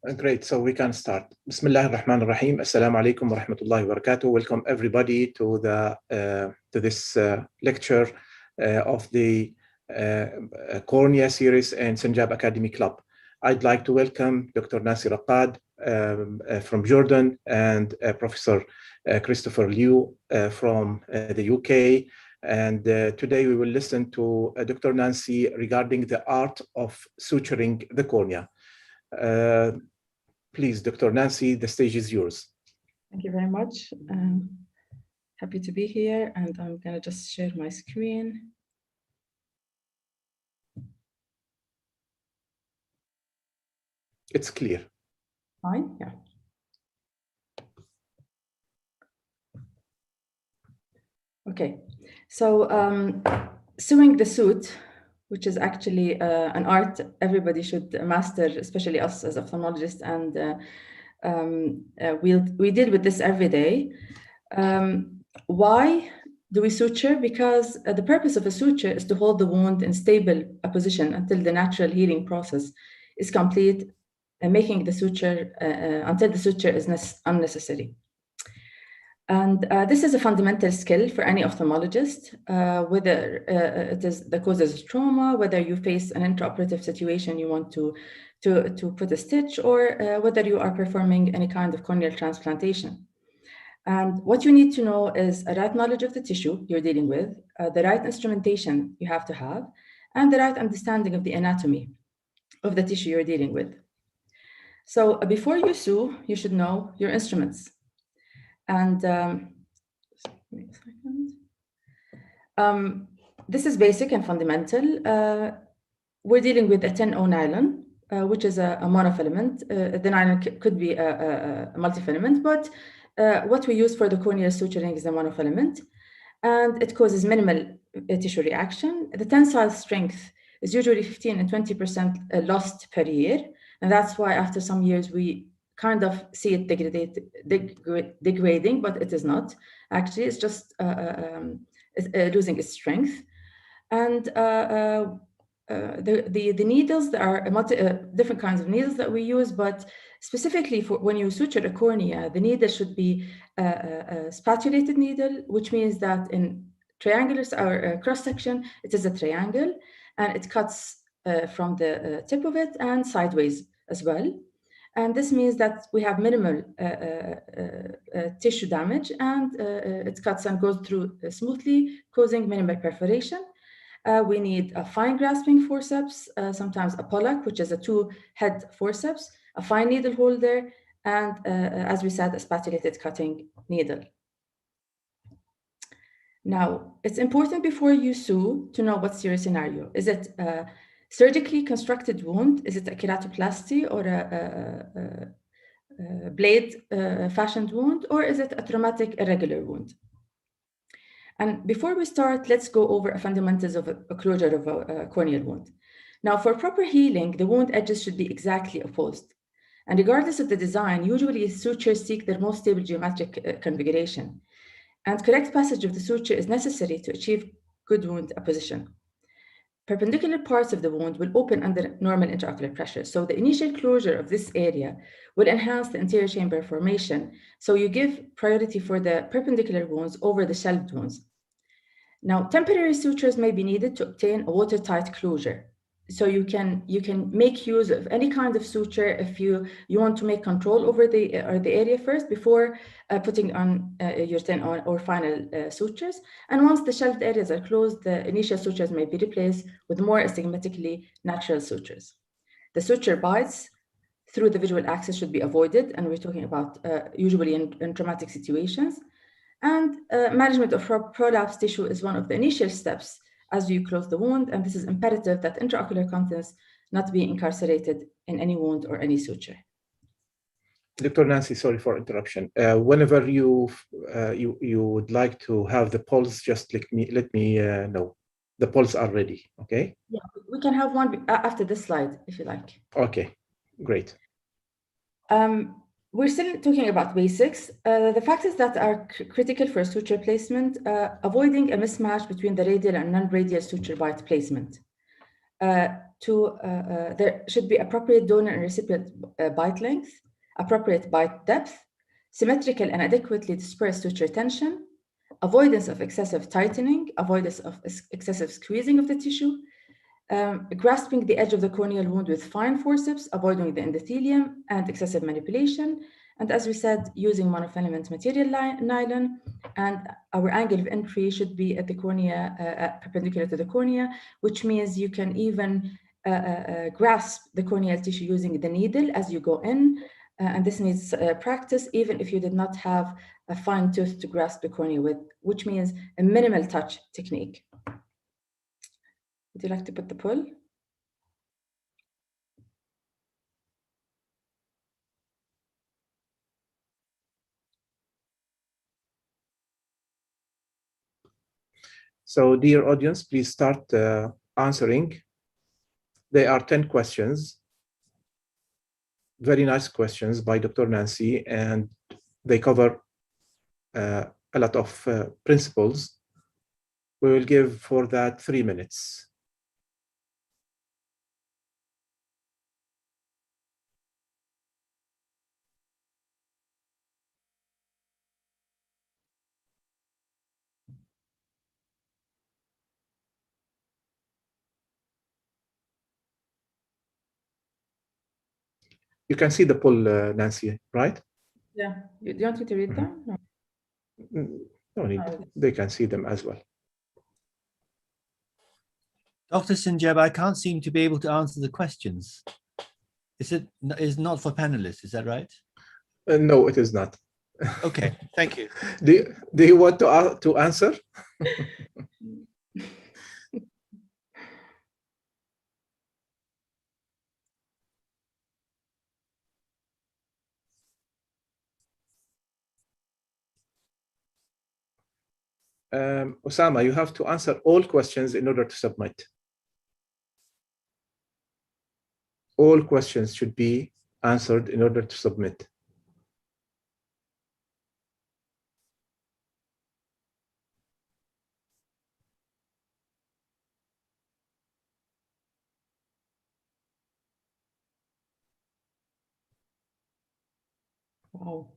Great, so we can start. Bismillah ar-Rahman ar-Rahim. Assalamu alaikum wa rahmatullahi wa barakatuh. Welcome everybody to this lecture of the Cornea series and Sanjab Academy Club. I'd like to welcome Dr. Nasir Akkad from Jordan and Professor Christopher Liu from the UK. And today we will listen to Dr. Nancy regarding the art of suturing the cornea. Please, Dr. Nancy, the stage is yours. Thank you very much. Happy to be here, and I'm going to just share my screen. It's clear. Fine, yeah. Okay, so sewing the suit, which is actually an art everybody should master, especially us as ophthalmologists, and we deal with this every day. Why do we suture? Because the purpose of a suture is to hold the wound in stable position until the natural healing process is complete, making the suture until the suture is unnecessary. And this is a fundamental skill for any ophthalmologist, whether it is the causes of trauma, whether you face an intraoperative situation you want to put a stitch, or whether you are performing any kind of corneal transplantation. And what you need to know is a right knowledge of the tissue you're dealing with, the right instrumentation you have to have, and the right understanding of the anatomy of the tissue you're dealing with. So before you sew, you should know your instruments. And wait a second. This is basic and fundamental. We're dealing with a 10-0 nylon, which is a monofilament. The nylon could be a multifilament, but what we use for the corneal suturing is a monofilament, and it causes minimal tissue reaction. The tensile strength is usually 15 and 20% lost per year, and that's why after some years we kind of see it degrading, but it is not. Actually, it's just losing its strength. And the needles, there are different kinds of needles that we use, but specifically for when you suture a cornea, the needle should be a spatulated needle, which means that in triangular or cross-section, it is a triangle, and it cuts from the tip of it and sideways as well. And this means that we have minimal tissue damage, and it cuts and goes through smoothly, causing minimal perforation. We need a fine grasping forceps, sometimes a Pollock, which is a two-head forceps, a fine needle holder, and as we said, a spatulated cutting needle. Now, it's important before you sew to know what's your scenario. Is it surgically constructed wound? Is it a keratoplasty or a blade fashioned wound? Or is it a traumatic irregular wound? And before we start, let's go over the fundamentals of a closure of a corneal wound. Now, for proper healing, the wound edges should be exactly opposed. And regardless of the design, usually sutures seek their most stable geometric configuration. And correct passage of the suture is necessary to achieve good wound apposition. Perpendicular parts of the wound will open under normal intraocular pressure. So the initial closure of this area will enhance the anterior chamber formation. So you give priority for the perpendicular wounds over the shelved wounds. Now, temporary sutures may be needed to obtain a watertight closure. So you can make use of any kind of suture if you want to make control over the area first before putting on your 10 or final sutures. And once the shelved areas are closed, the initial sutures may be replaced with more astigmatically natural sutures. The suture bites through the visual axis should be avoided, and we're talking about usually in traumatic situations. And management of prolapse tissue is one of the initial steps as you close the wound, and this is imperative that intraocular contents not be incarcerated in any wound or any suture. Dr. Nancy, sorry for interruption. Whenever you would like to have the polls, just let me know. The polls are ready, okay? Yeah, we can have one after this slide, if you like. Okay, great. We're still talking about basics. The factors that are critical for suture placement, avoiding a mismatch between the radial and non-radial suture bite placement. there should be appropriate donor and recipient bite length, appropriate bite depth, symmetrical and adequately dispersed suture tension, avoidance of excessive tightening, avoidance of excessive squeezing of the tissue, grasping the edge of the corneal wound with fine forceps, avoiding the endothelium and excessive manipulation. And as we said, using monofilament material nylon, and our angle of entry should be at the cornea, perpendicular to the cornea, which means you can even grasp the corneal tissue using the needle as you go in. And this needs practice, even if you did not have a fine tooth to grasp the cornea with, which means a minimal touch technique. Would you like to put the pull? So, dear audience, please start answering. There are 10 questions. Very nice questions by Dr. Nancy, and they cover a lot of principles. We will give for that 3 minutes. You can see the poll, Nancy, right? Yeah. Do you want me to read them? No. No need. They can see them as well. Dr. Sinjab, I can't seem to be able to answer the questions. Is not for panelists, is that right? No, it is not. Okay, thank you. Do you want to answer? Osama, you have to answer all questions in order to submit. All questions should be answered in order to submit. Wow.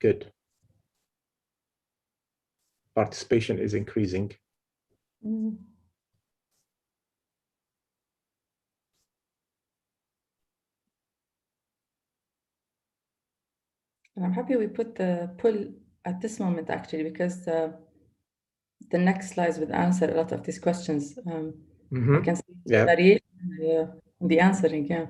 Good. Participation is increasing. Mm. And I'm happy we put the pull at this moment, actually, because the next slides would answer a lot of these questions. I can see the variation in the answering, yeah.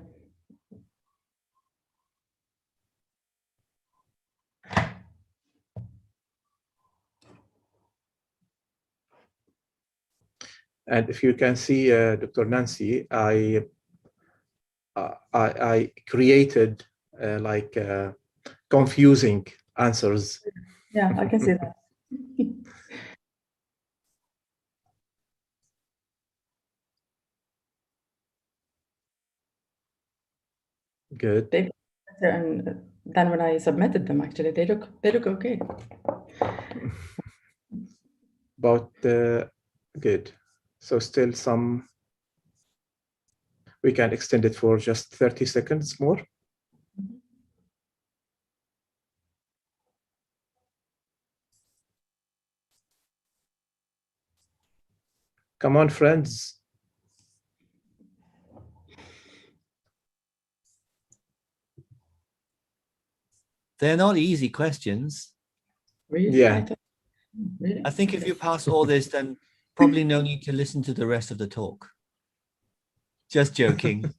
And if you can see, Dr. Nancy, I created like confusing answers. Yeah, I can see that. Good. They better than when I submitted them. Actually, they look okay. But good. So still some. We can extend it for just 30 seconds more. Come on, friends. They're not easy questions. Really? Yeah. Really? I think if you pass all this, then probably no need to listen to the rest of the talk. Just joking.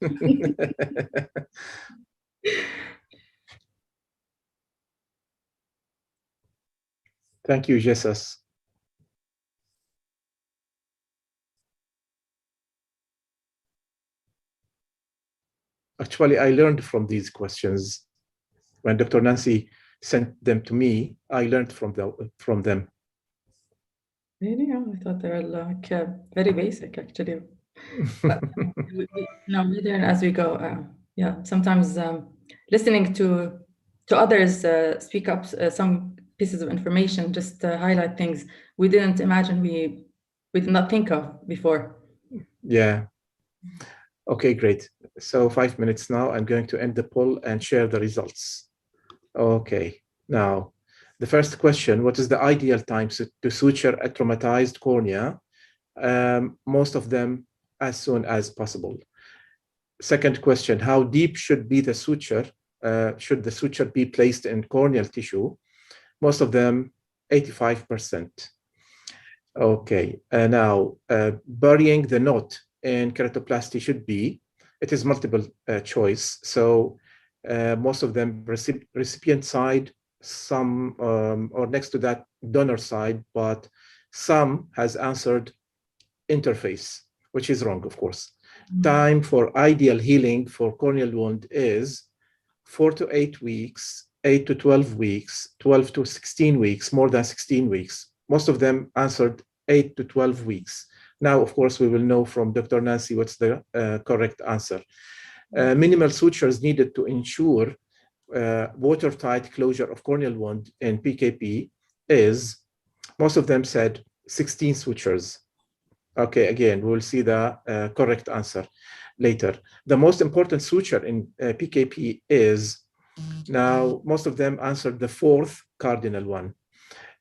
Thank you, Jesus. Actually, I learned from these questions. When Dr. Nancy sent them to me, I learned from them. Really? Oh, I thought they were like very basic, actually. But we learn as we go. Yeah, sometimes listening to others speak up some pieces of information, just highlight things we didn't imagine we did not think of before. Yeah. Okay, great. So 5 minutes now. I'm going to end the poll and share the results. Okay. Now, the first question: what is the ideal time to suture a traumatized cornea? Most of them as soon as possible. Second question: how deep should be the suture? Should the suture be placed in corneal tissue? Most of them, 85%. Okay, now burying the knot in keratoplasty should be, it is multiple choice. So most of them recipient side, some or next to that donor side, but some has answered interface, which is wrong, of course. Time for ideal healing for corneal wound is 4 to 8 weeks, 8 to 12 weeks, 12 to 16 weeks, more than 16 weeks. Most of them answered 8 to 12 weeks. Now, of course, we will know from Dr. Nancy what's the correct answer. Minimal sutures needed to ensure watertight closure of corneal wound in PKP is, most of them said 16 sutures. Okay, again, we will see the correct answer later. The most important suture in PKP is, now most of them answered the fourth cardinal one.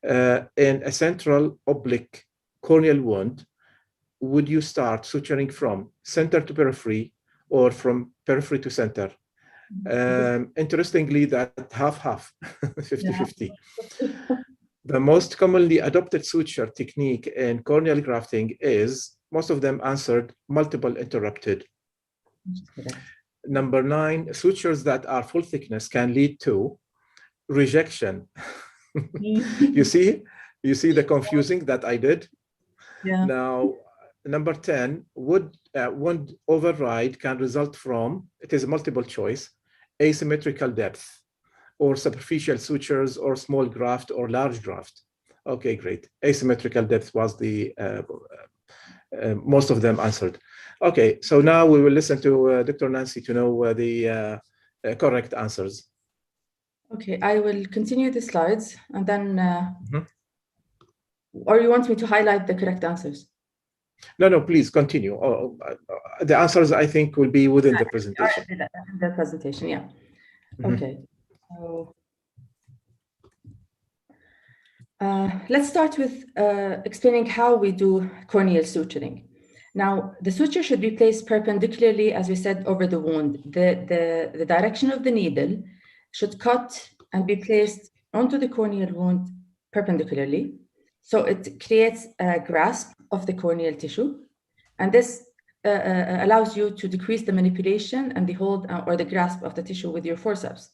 In a central oblique corneal wound, would you start suturing from center to periphery or from periphery to center? Interestingly, that half-half, 50-50. The most commonly adopted suture technique in corneal grafting is, most of them answered multiple interrupted. Number 9, sutures that are full thickness can lead to rejection. You see the confusing that I did? Yeah. Now, number 10, wound override can result from, it is a multiple choice, asymmetrical depth, or superficial sutures, or small graft, or large graft. Okay, great. Asymmetrical depth was the, most of them answered. Okay, so now we will listen to Dr. Nancy to know the correct answers. Okay, I will continue the slides and then, or you want me to highlight the correct answers? No, please continue. The answers, I think, will be within the presentation. The presentation, yeah. Okay, so let's start with explaining how we do corneal suturing. Now, the suture should be placed perpendicularly, as we said, over the wound. The direction of the needle should cut and be placed onto the corneal wound perpendicularly. So it creates a grasp of the corneal tissue. And this allows you to decrease the manipulation and the hold or the grasp of the tissue with your forceps.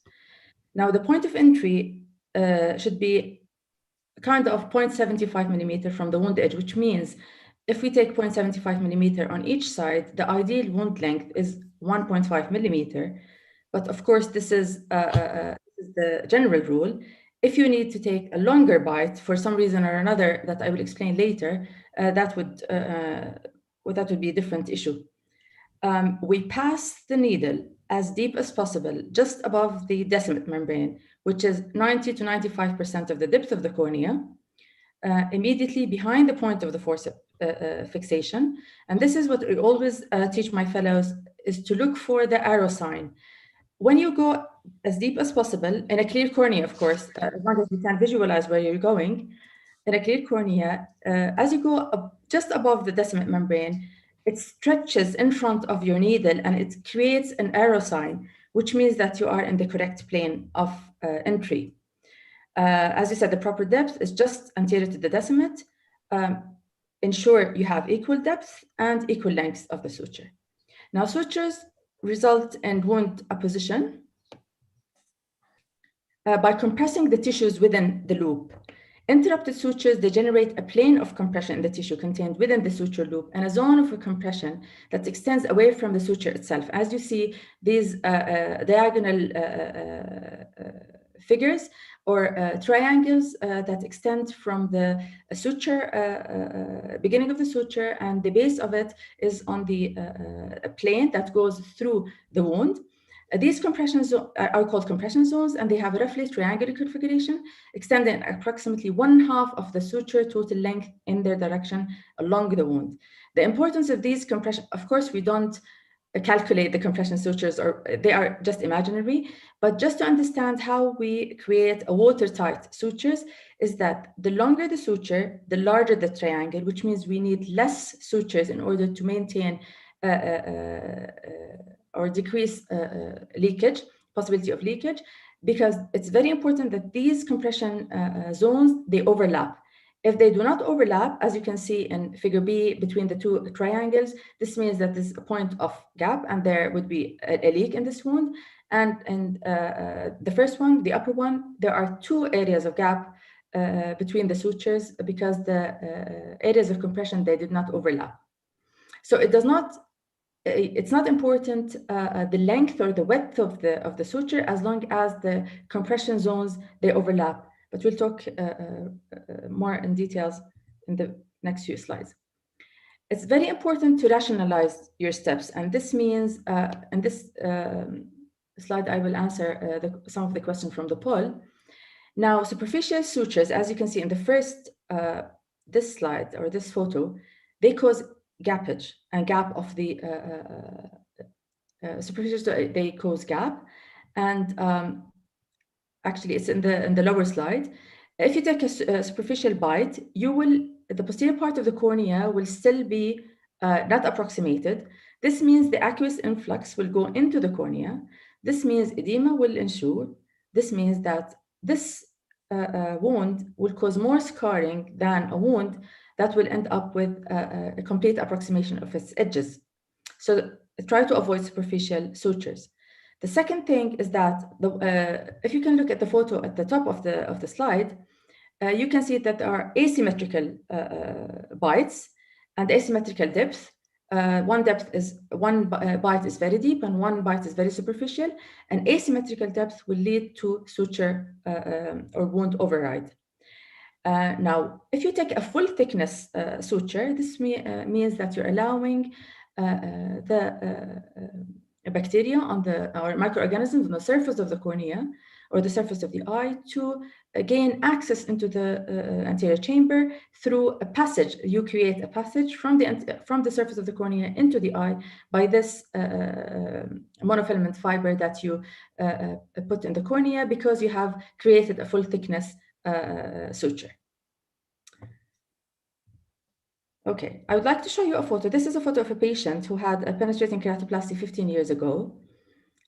Now, the point of entry should be kind of 0.75 millimeter from the wound edge, which means if we take 0.75 millimeter on each side, the ideal wound length is 1.5 millimeter. But of course, this is the general rule. If you need to take a longer bite for some reason or another that I will explain later, that would be a different issue. We pass the needle as deep as possible, just above the decimate membrane, which is 90 to 95% of the depth of the cornea, immediately behind the point of the forceps fixation. And this is what I always teach my fellows, is to look for the arrow sign. When you go as deep as possible, in a clear cornea, of course, as long as you can visualize where you're going, in a clear cornea, as you go up just above the decimate membrane, it stretches in front of your needle and it creates an arrow sign, which means that you are in the correct plane of entry. As you said, the proper depth is just anterior to the decimate. Ensure you have equal depth and equal length of the suture. Now, sutures result in wound apposition by compressing the tissues within the loop. Interrupted sutures, they generate a plane of compression in the tissue contained within the suture loop and a zone of compression that extends away from the suture itself. As you see, these diagonal figures or triangles that extend from the suture, beginning of the suture, and the base of it is on the plane that goes through the wound. These compressions are called compression zones, and they have a roughly triangular configuration, extending approximately 1/2 of the suture total length in their direction along the wound. The importance of these compression, of course, we don't calculate the compression sutures, or they are just imaginary, but just to understand how we create a watertight sutures is that the longer the suture, the larger the triangle, which means we need less sutures in order to maintain or decrease leakage, possibility of leakage, because it's very important that these compression zones, they overlap. If they do not overlap, as you can see in figure B between the two triangles, this means that there's a point of gap and there would be a leak in this wound. And the first one, the upper one, there are two areas of gap between the sutures because the areas of compression, they did not overlap. So it's not important the length or the width of the suture as long as the compression zones, they overlap. But we'll talk more in details in the next few slides. It's very important to rationalize your steps. And this means, in this slide, I will answer some of the questions from the poll. Now, superficial sutures, as you can see in the first, this slide or this photo, they cause gappage and gap of the superficial, they cause gap. And actually, it's in the lower slide. If you take a superficial bite, the posterior part of the cornea will still be not approximated. This means the aqueous influx will go into the cornea. This means edema will ensue. This means that this wound will cause more scarring than a wound that will end up with a complete approximation of its edges. So try to avoid superficial sutures. The second thing is that if you can look at the photo at the top of the slide, you can see that there are asymmetrical bites and asymmetrical depth. One bite is very deep and one bite is very superficial, and asymmetrical depth will lead to suture or wound override. Now, if you take a full thickness suture, this means that you're allowing the bacteria or microorganisms on the surface of the cornea or the surface of the eye to gain access into the anterior chamber through a passage. You create a passage from the surface of the cornea into the eye by this monofilament fiber that you put in the cornea because you have created a full thickness suture. Okay, I would like to show you a photo. This is a photo of a patient who had a penetrating keratoplasty 15 years ago.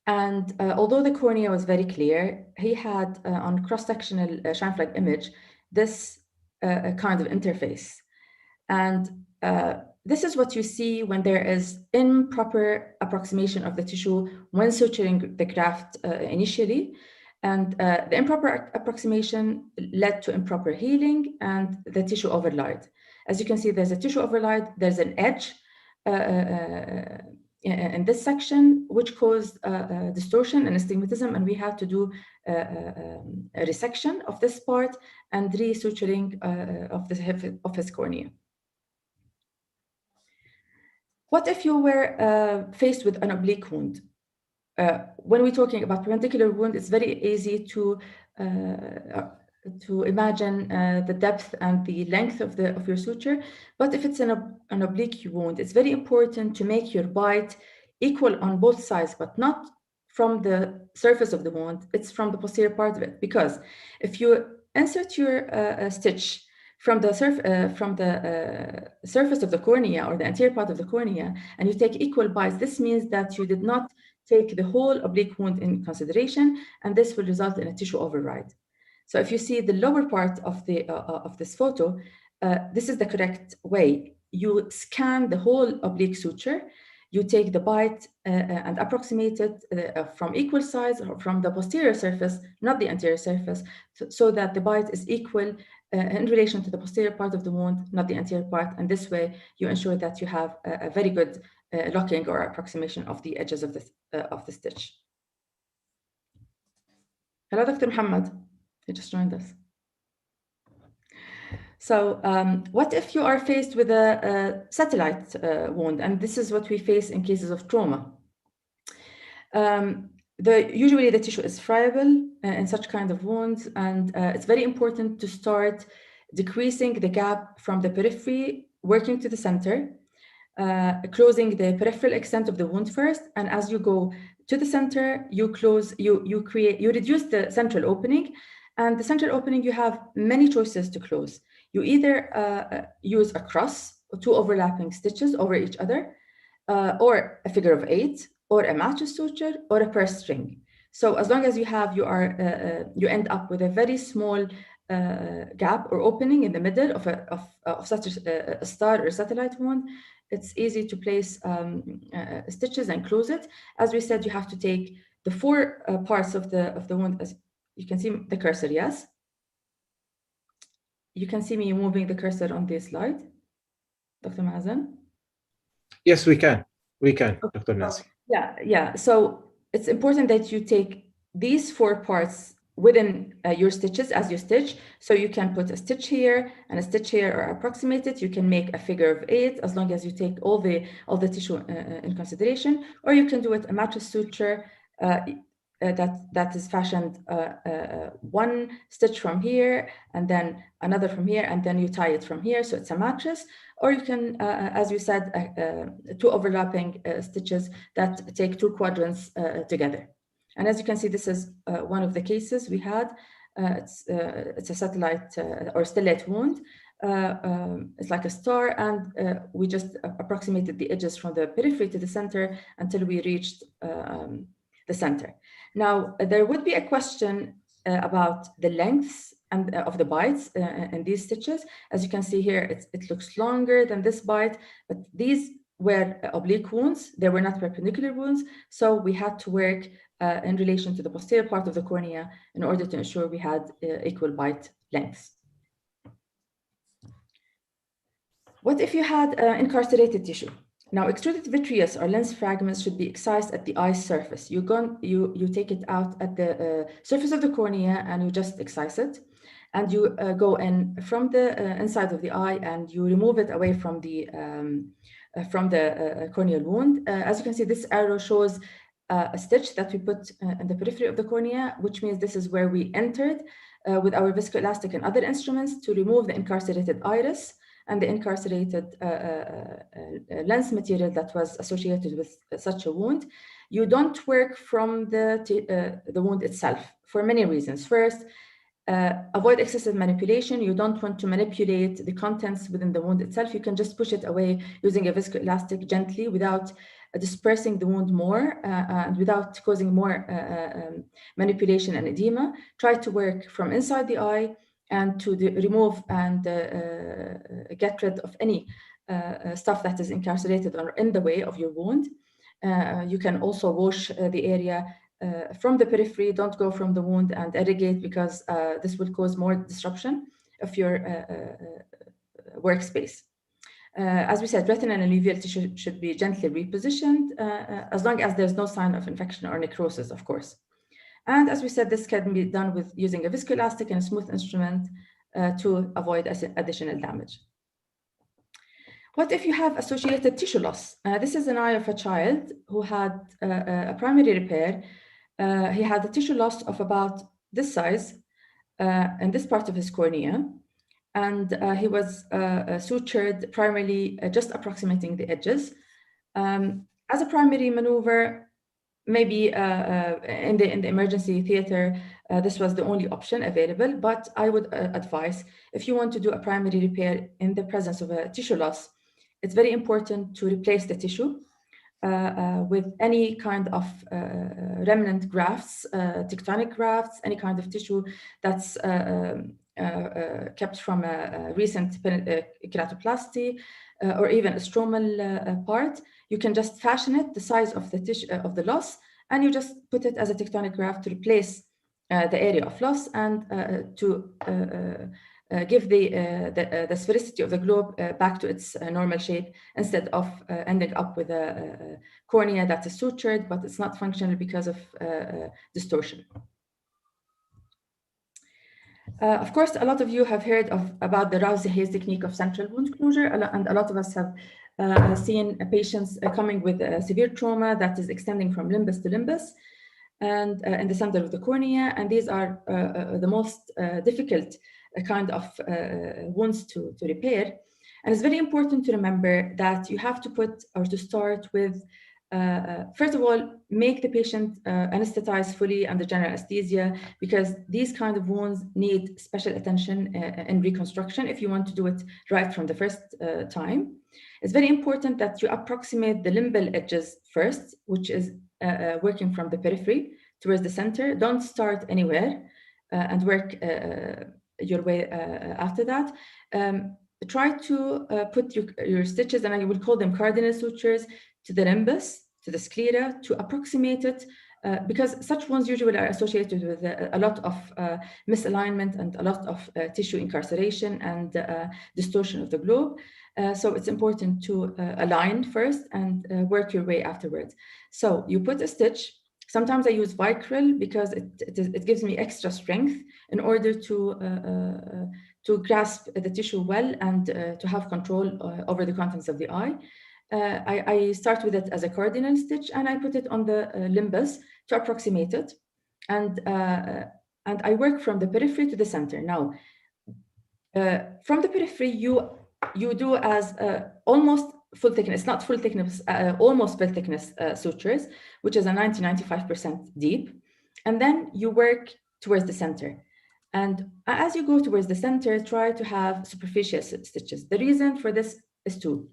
And although the cornea was very clear, he had on cross-sectional Scheinfeld image, this kind of interface. And this is what you see when there is improper approximation of the tissue when suturing the graft initially. And the improper approximation led to improper healing and the tissue overload. As you can see, there's a tissue overload, there's an edge in this section, which caused distortion and astigmatism, and we had to do a resection of this part and resuturing of his cornea. What if you were faced with an oblique wound? When we're talking about perpendicular wound, it's very easy to imagine the depth and the length of your suture. But if it's an oblique wound, it's very important to make your bite equal on both sides, but not from the surface of the wound. It's from the posterior part of it. Because if you insert your stitch from the surface of the cornea or the anterior part of the cornea, and you take equal bites, this means that you did not take the whole oblique wound in consideration, and this will result in a tissue override. So if you see the lower part of this photo, this is the correct way. You scan the whole oblique suture. You take the bite and approximate it from equal sides or from the posterior surface, not the anterior surface, so that the bite is equal in relation to the posterior part of the wound, not the anterior part. And this way, you ensure that you have a very good locking or approximation of the edges of the stitch. Hello, Dr. Muhammad. He just joined us. So what if you are faced with a satellite wound? And this is what we face in cases of trauma. Usually the tissue is friable in such kind of wounds, and it's very important to start decreasing the gap from the periphery, working to the center, closing the peripheral extent of the wound first, and as you go to the center, you reduce the central opening, and the central opening you have many choices to close. You either use a cross, or 2 overlapping stitches over each other, or a figure of 8, or a mattress suture, or a purse string. So as long as you have, you end up with a very small gap or opening in the middle of such a star or satellite wound. It's easy to place stitches and close it. As we said, you have to take the 4 parts of the wound. As you can see the cursor, yes? You can see me moving the cursor on this slide, Dr. Mazen? Yes, we can. We can, Dr. Nancy. Yeah. So it's important that you take these 4 parts within your stitches as you stitch. So you can put a stitch here and a stitch here, or approximate it. You can make a figure of 8 as long as you take all the tissue in consideration, or you can do it a mattress suture that is fashioned 1 stitch from here and then another from here, and then you tie it from here, so it's a mattress. Or you can, as we said, 2 overlapping stitches that take 2 quadrants together. And as you can see, this is one of the cases we had. It's a satellite or stellate wound. It's like a star, and we just approximated the edges from the periphery to the center until we reached the center. Now, there would be a question about the lengths and of the bites in these stitches. As you can see here, it looks longer than this bite, but these were oblique wounds. They were not perpendicular wounds, so we had to work in relation to the posterior part of the cornea in order to ensure we had equal bite lengths. What if you had incarcerated tissue? Now, extruded vitreous or lens fragments should be excised at the eye surface. You take it out at the surface of the cornea and you just excise it. And you go in from the inside of the eye and you remove it away from the corneal wound. As you can see, this arrow shows a stitch that we put in the periphery of the cornea, which means this is where we entered with our viscoelastic and other instruments to remove the incarcerated iris and the incarcerated lens material that was associated with such a wound. You don't work from the wound itself for many reasons. First, avoid excessive manipulation. You don't want to manipulate the contents within the wound itself. You can just push it away using a viscoelastic gently without dispersing the wound more and without causing more manipulation and edema. Try to work from inside the eye and to remove and get rid of any stuff that is incarcerated or in the way of your wound. You can also wash the area from the periphery. Don't go from the wound and irrigate, because this will cause more disruption of your workspace. As we said, retinal and uveal tissue should be gently repositioned as long as there's no sign of infection or necrosis, of course. And as we said, this can be done with using a viscoelastic and a smooth instrument to avoid additional damage. What if you have associated tissue loss? This is an eye of a child who had a primary repair. He had a tissue loss of about this size in this part of his cornea. And he was sutured primarily just approximating the edges. As a primary maneuver, maybe in the emergency theater, this was the only option available, but I would advise, if you want to do a primary repair in the presence of a tissue loss, it's very important to replace the tissue with any kind of remnant grafts, tectonic grafts, any kind of tissue that's kept from a recent keratoplasty, or even a stromal part. You can just fashion it the size of the tissue of the loss, and you just put it as a tectonic graft to replace the area of loss and to give the sphericity of the globe back to its normal shape, instead of ending up with a cornea that is sutured, but it's not functional because of distortion. Of course, a lot of you have heard about the Rouse-Hayes technique of central wound closure, and a lot of us have seen patients coming with severe trauma that is extending from limbus to limbus and in the center of the cornea. And these are the most difficult kind of wounds to repair. And it's very important to remember that you have to put, or to start with, first of all, make the patient anesthetized fully under general anesthesia, because these kind of wounds need special attention in reconstruction if you want to do it right from the first time. It's very important that you approximate the limbal edges first, which is working from the periphery towards the center. Don't start anywhere and work your way after that. Try to put your stitches, and I will call them cardinal sutures, to the limbus, to the sclera, to approximate it, because such wounds usually are associated with a lot of misalignment and a lot of tissue incarceration and distortion of the globe. So it's important to align first and work your way afterwards. So you put a stitch. Sometimes I use Vicryl because it gives me extra strength in order to grasp the tissue well and to have control over the contents of the eye. I start with it as a cardinal stitch, and I put it on the limbus to approximate it, and I work from the periphery to the center. Now, from the periphery, you do as almost full thickness, not full thickness, almost full thickness sutures, which is a 90–95% deep, and then you work towards the center. And as you go towards the center, try to have superficial stitches. The reason for this is two.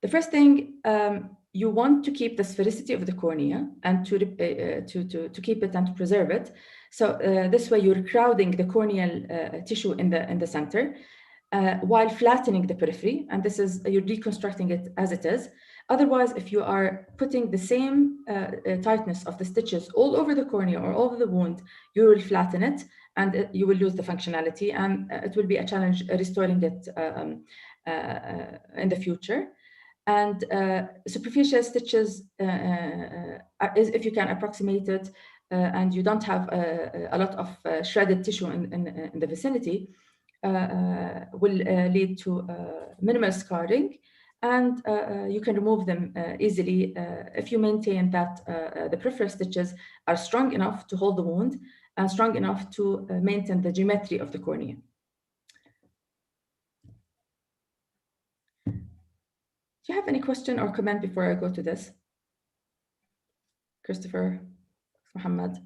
The first thing, you want to keep the sphericity of the cornea and to keep it and to preserve it. So this way you're crowding the corneal tissue in the center while flattening the periphery, and this is, you're deconstructing it as it is. Otherwise, if you are putting the same tightness of the stitches all over the cornea or all over the wound, you will flatten it and you will lose the functionality, and it will be a challenge restoring it in the future. And superficial stitches, if you can approximate it and you don't have a lot of shredded tissue in the vicinity, will lead to minimal scarring, and you can remove them easily if you maintain that the peripheral stitches are strong enough to hold the wound and strong enough to maintain the geometry of the cornea. Do you have any question or comment before I go to this? Christopher, Mohammed?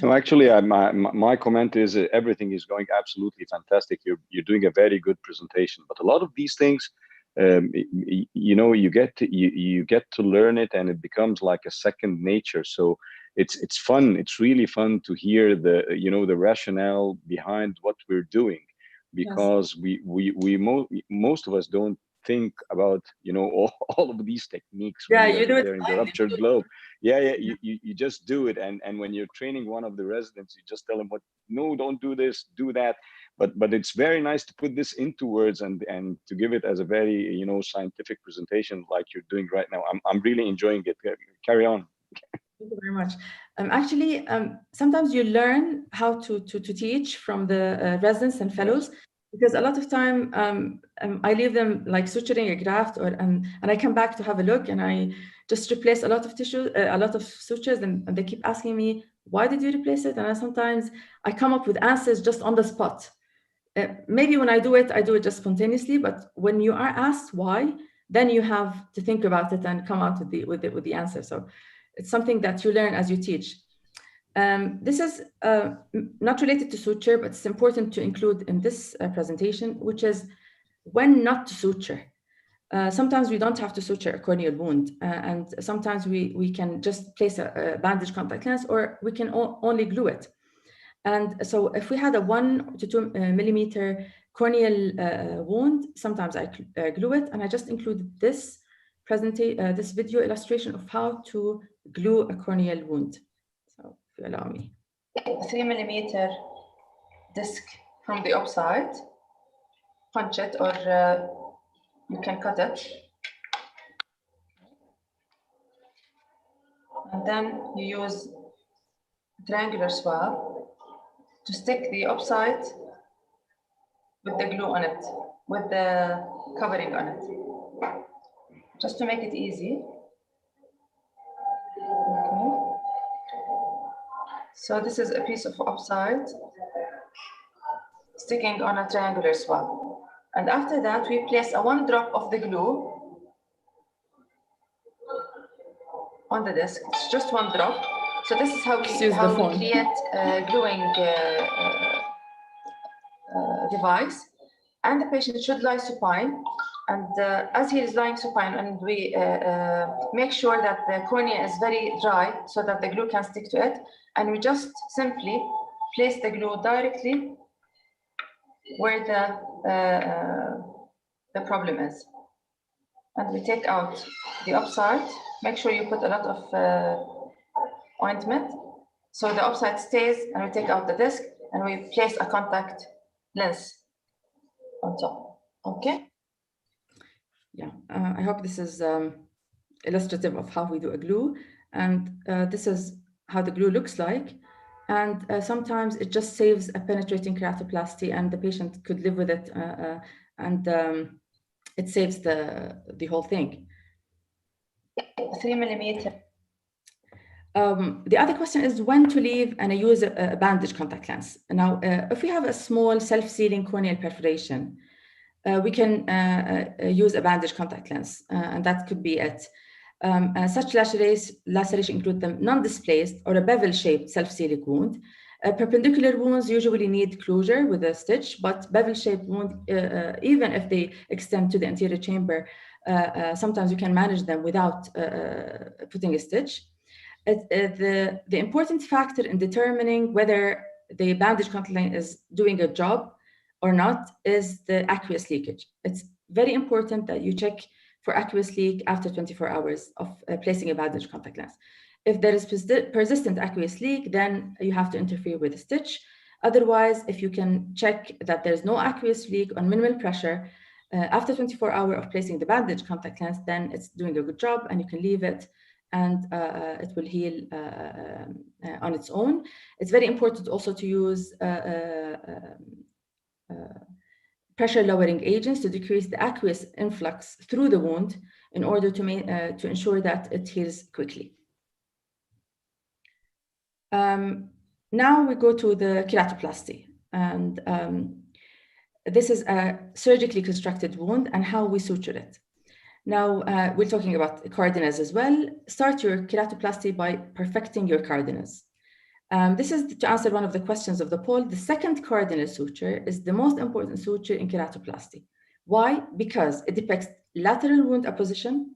No, actually, my comment is everything is going absolutely fantastic. You're doing a very good presentation, but a lot of these things, you know, you get to learn it, and it becomes like a second nature. So it's fun. It's really fun to hear the rationale behind what we're doing, because yes, most of us don't think about all of these techniques. Yeah, you do it in the ruptured globe. Yeah, you just do it, and when you're training one of the residents, you just tell them no, don't do this, do that. But it's very nice to put this into words and to give it as a very scientific presentation like you're doing right now. I'm really enjoying it. Carry on. Thank you very much. Actually, sometimes you learn how to teach from the residents and fellows, because a lot of time I leave them like suturing a graft, and I come back to have a look, and I just replace a lot of tissue, a lot of sutures, and they keep asking me, why did you replace it? And sometimes I come up with answers just on the spot. Maybe when I do it just spontaneously, but when you are asked why, then you have to think about it and come out with the answer. So it's something that you learn as you teach. This is not related to suture, but it's important to include in this presentation, which is when not to suture. Sometimes we don't have to suture a corneal wound, and sometimes we can just place a bandage contact lens, or we can only glue it. And so if we had a 1 to 2 millimeter corneal wound, sometimes I glue it, and I just included this this video illustration of how to glue a corneal wound. So if you allow me. A 3 millimeter disc from the outside, punch it, or you can cut it. And then you use triangular swab to stick the upside with the glue on it, with the covering on it, just to make it easy. Okay. So this is a piece of upside sticking on a triangular swab. And after that, we place a 1 drop of the glue on the disc. It's just 1 drop. So this is how we create a gluing device. And the patient should lie supine. And as he is lying supine, and we make sure that the cornea is very dry so that the glue can stick to it. And we just simply place the glue directly where the problem is. And we take out the upside. Make sure you put a lot of ointment so the upside stays, and we take out the disc and we place a contact lens on top. Okay? Yeah, I hope this is illustrative of how we do a glue, and this is how the glue looks like. And sometimes it just saves a penetrating keratoplasty, and the patient could live with it, and it saves the whole thing. 3 millimeter. The other question is when to leave and use a bandage contact lens. Now, if we have a small self-sealing corneal perforation, we can use a bandage contact lens, and that could be it. Such laceration include the non-displaced or a bevel-shaped self-sealing wound. Perpendicular wounds usually need closure with a stitch, but bevel-shaped wound, even if they extend to the anterior chamber, sometimes you can manage them without putting a stitch. The important factor in determining whether the bandage contact lens is doing a job or not is the aqueous leakage. It's very important that you check for aqueous leak after 24 hours of placing a bandage contact lens. If there is persistent aqueous leak, then you have to interfere with a stitch. Otherwise, if you can check that there's no aqueous leak on minimal pressure after 24 hours of placing the bandage contact lens, then it's doing a good job and you can leave it, and it will heal on its own. It's very important also to use pressure lowering agents to decrease the aqueous influx through the wound in order to ensure that it heals quickly. Now we go to the keratoplasty, and this is a surgically constructed wound and how we suture it. Now, we're talking about cardinas as well. Start your keratoplasty by perfecting your cardinas. This is to answer one of the questions of the poll. The second cardinal suture is the most important suture in keratoplasty. Why? Because it depicts lateral wound apposition,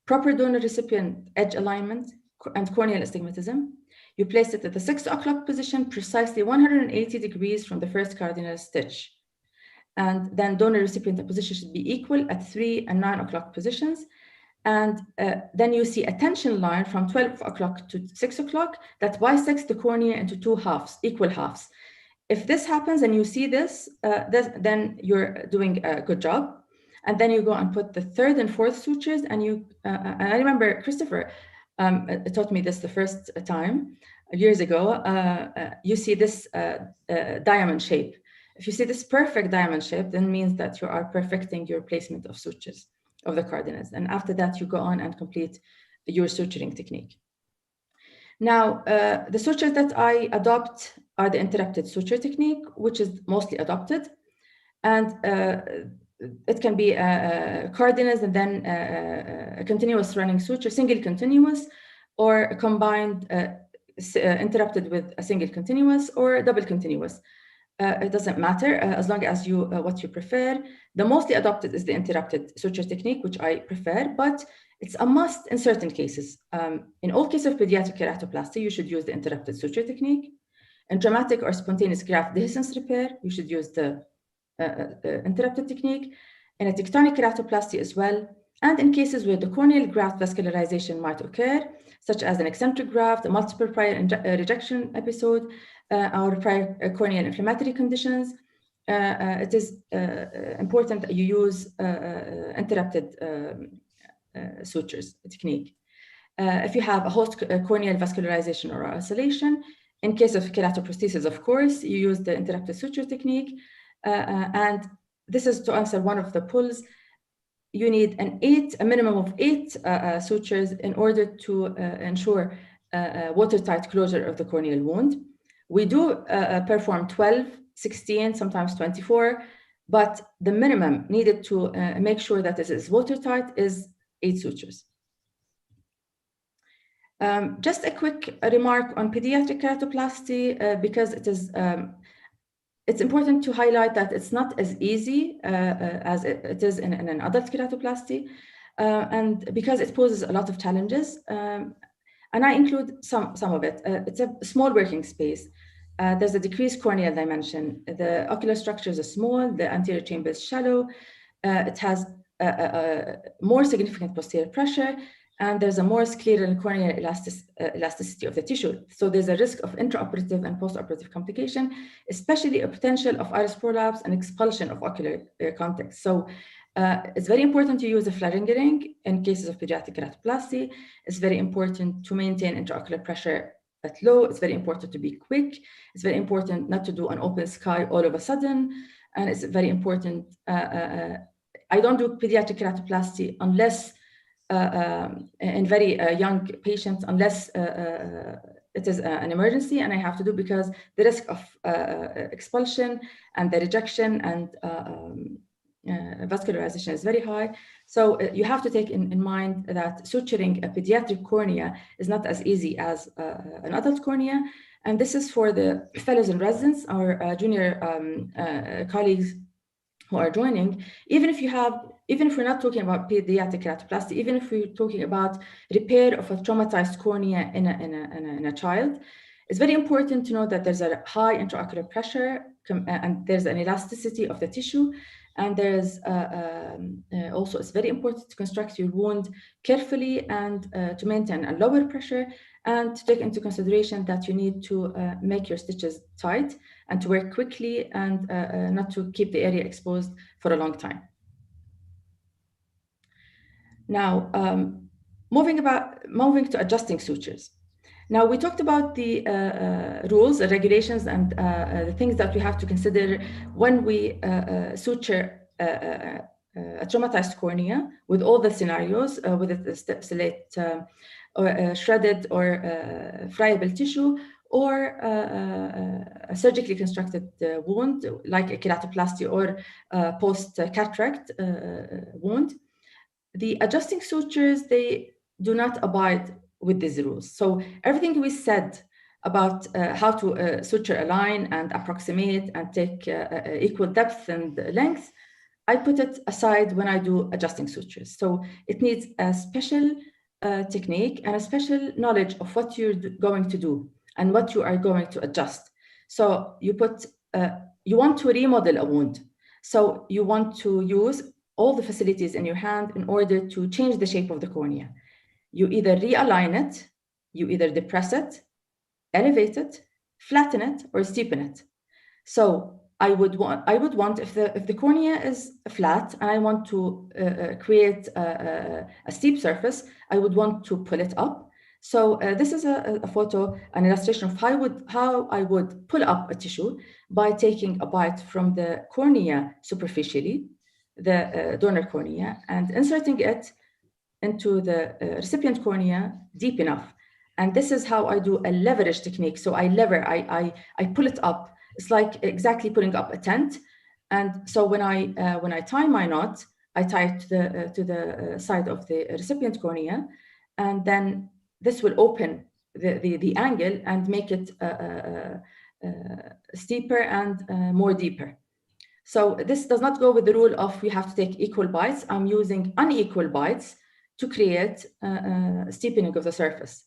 proper donor-recipient edge alignment, and corneal astigmatism. You place it at the 6 o'clock position, precisely 180 degrees from the first cardinal stitch. And then donor-recipient position should be equal at 3 and 9 o'clock positions. And then you see a tension line from 12 o'clock to 6 o'clock that bisects the cornea into 2 halves, equal halves. If this happens and you see this, then you're doing a good job. And then you go and put the 3rd and 4th sutures. And and I remember Christopher taught me this the first time years ago. You see this diamond shape. If you see this perfect diamond shape, then it means that you are perfecting your placement of sutures of the cardinas. And after that, you go on and complete your suturing technique. Now, the sutures that I adopt are the interrupted suture technique, which is mostly adopted. And it can be cardinas and then a continuous running suture, single continuous, or a combined interrupted with a single continuous or a double continuous. It doesn't matter as long as you what you prefer. The mostly adopted is the interrupted suture technique, which I prefer, but it's a must in certain cases. In all cases of pediatric keratoplasty, you should use the interrupted suture technique. In dramatic or spontaneous graft dehiscence repair, you should use the interrupted technique. In a tectonic keratoplasty as well, and in cases where the corneal graft vascularization might occur, such as an eccentric graft, a multiple prior rejection episode, or prior corneal inflammatory conditions, it is important that you use interrupted sutures technique. If you have a host corneal vascularization or isolation, in case of keratoprosthesis, of course, you use the interrupted suture technique. And this is to answer one of the pulls. You need a minimum of 8 sutures in order to ensure watertight closure of the corneal wound. We do perform 12, 16, sometimes 24, but the minimum needed to make sure that this is watertight is 8 sutures. Just a quick remark on pediatric keratoplasty, because it is it's important to highlight that it's not as easy as it is in an adult keratoplasty, and because it poses a lot of challenges, and I include some of it. It's a small working space. There's a decreased corneal dimension. The ocular structures are small. The anterior chamber is shallow. It has more significant posterior pressure, and there's a more scleral corneal elasticity of the tissue. So there's a risk of intraoperative and postoperative complication, especially a potential of iris prolapse and expulsion of ocular context. So it's very important to use a Flaringen ring in cases of pediatric keratoplasty. It's very important to maintain intraocular pressure at low. It's very important to be quick. It's very important not to do an open sky all of a sudden. And it's very important, I don't do pediatric keratoplasty unless in very young patients, unless it is an emergency and I have to do, because the risk of expulsion and the rejection and vascularization is very high. So you have to take in mind that suturing a pediatric cornea is not as easy as an adult cornea. And this is for the fellows and residents, our junior colleagues who are joining. Even if we're not talking about pediatric keratoplasty, even if we're talking about repair of a traumatized cornea in a child, it's very important to know that there's a high intraocular pressure and there's an elasticity of the tissue. And there's also, it's very important to construct your wound carefully and to maintain a lower pressure, and to take into consideration that you need to make your stitches tight and to work quickly and not to keep the area exposed for a long time. Now, moving to adjusting sutures. Now, we talked about the rules, the regulations, and the things that we have to consider when we suture a traumatized cornea, with all the scenarios, whether it's slate or shredded or friable tissue, or a surgically constructed wound, like a keratoplasty or post-cataract wound. The adjusting sutures, they do not abide with these rules. So everything we said about how to suture a line and approximate and take equal depth and length, I put it aside when I do adjusting sutures. So it needs a special technique and a special knowledge of what you're going to do and what you are going to adjust. So you want to remodel a wound. So you want to use all the facilities in your hand in order to change the shape of the cornea. You either realign it, you either depress it, elevate it, flatten it, or steepen it. So I would want if the cornea is flat and I want to create a steep surface, I would want to pull it up. So this is a photo, an illustration of how I would pull up a tissue by taking a bite from the cornea superficially, the donor cornea, and inserting it into the recipient cornea deep enough. And this is how I do a leverage technique. So I lever, I pull it up. It's like exactly putting up a tent. And so when I tie my knot, I tie it to the side of the recipient cornea, and then this will open the angle and make it steeper and more deeper. So this does not go with the rule of we have to take equal bites. I'm using unequal bites to create steepening of the surface.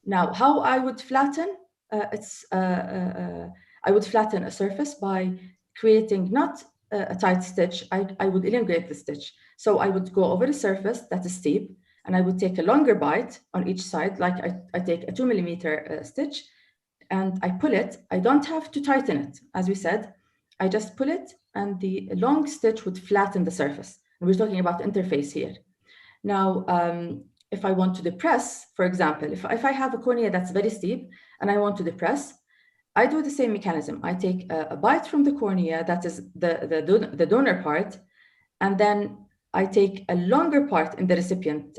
Now, how I would flatten? I would flatten a surface by creating not a tight stitch. I would elongate the stitch. So I would go over a surface that is steep, and I would take a longer bite on each side, like I take a 2 millimeter stitch, and I pull it. I don't have to tighten it, as we said. I just pull it, and the long stitch would flatten the surface. And we're talking about interface here. Now, if I want to depress, for example, if I have a cornea that's very steep and I want to depress, I do the same mechanism. I take a bite from the cornea, that is the donor part, and then I take a longer part in the recipient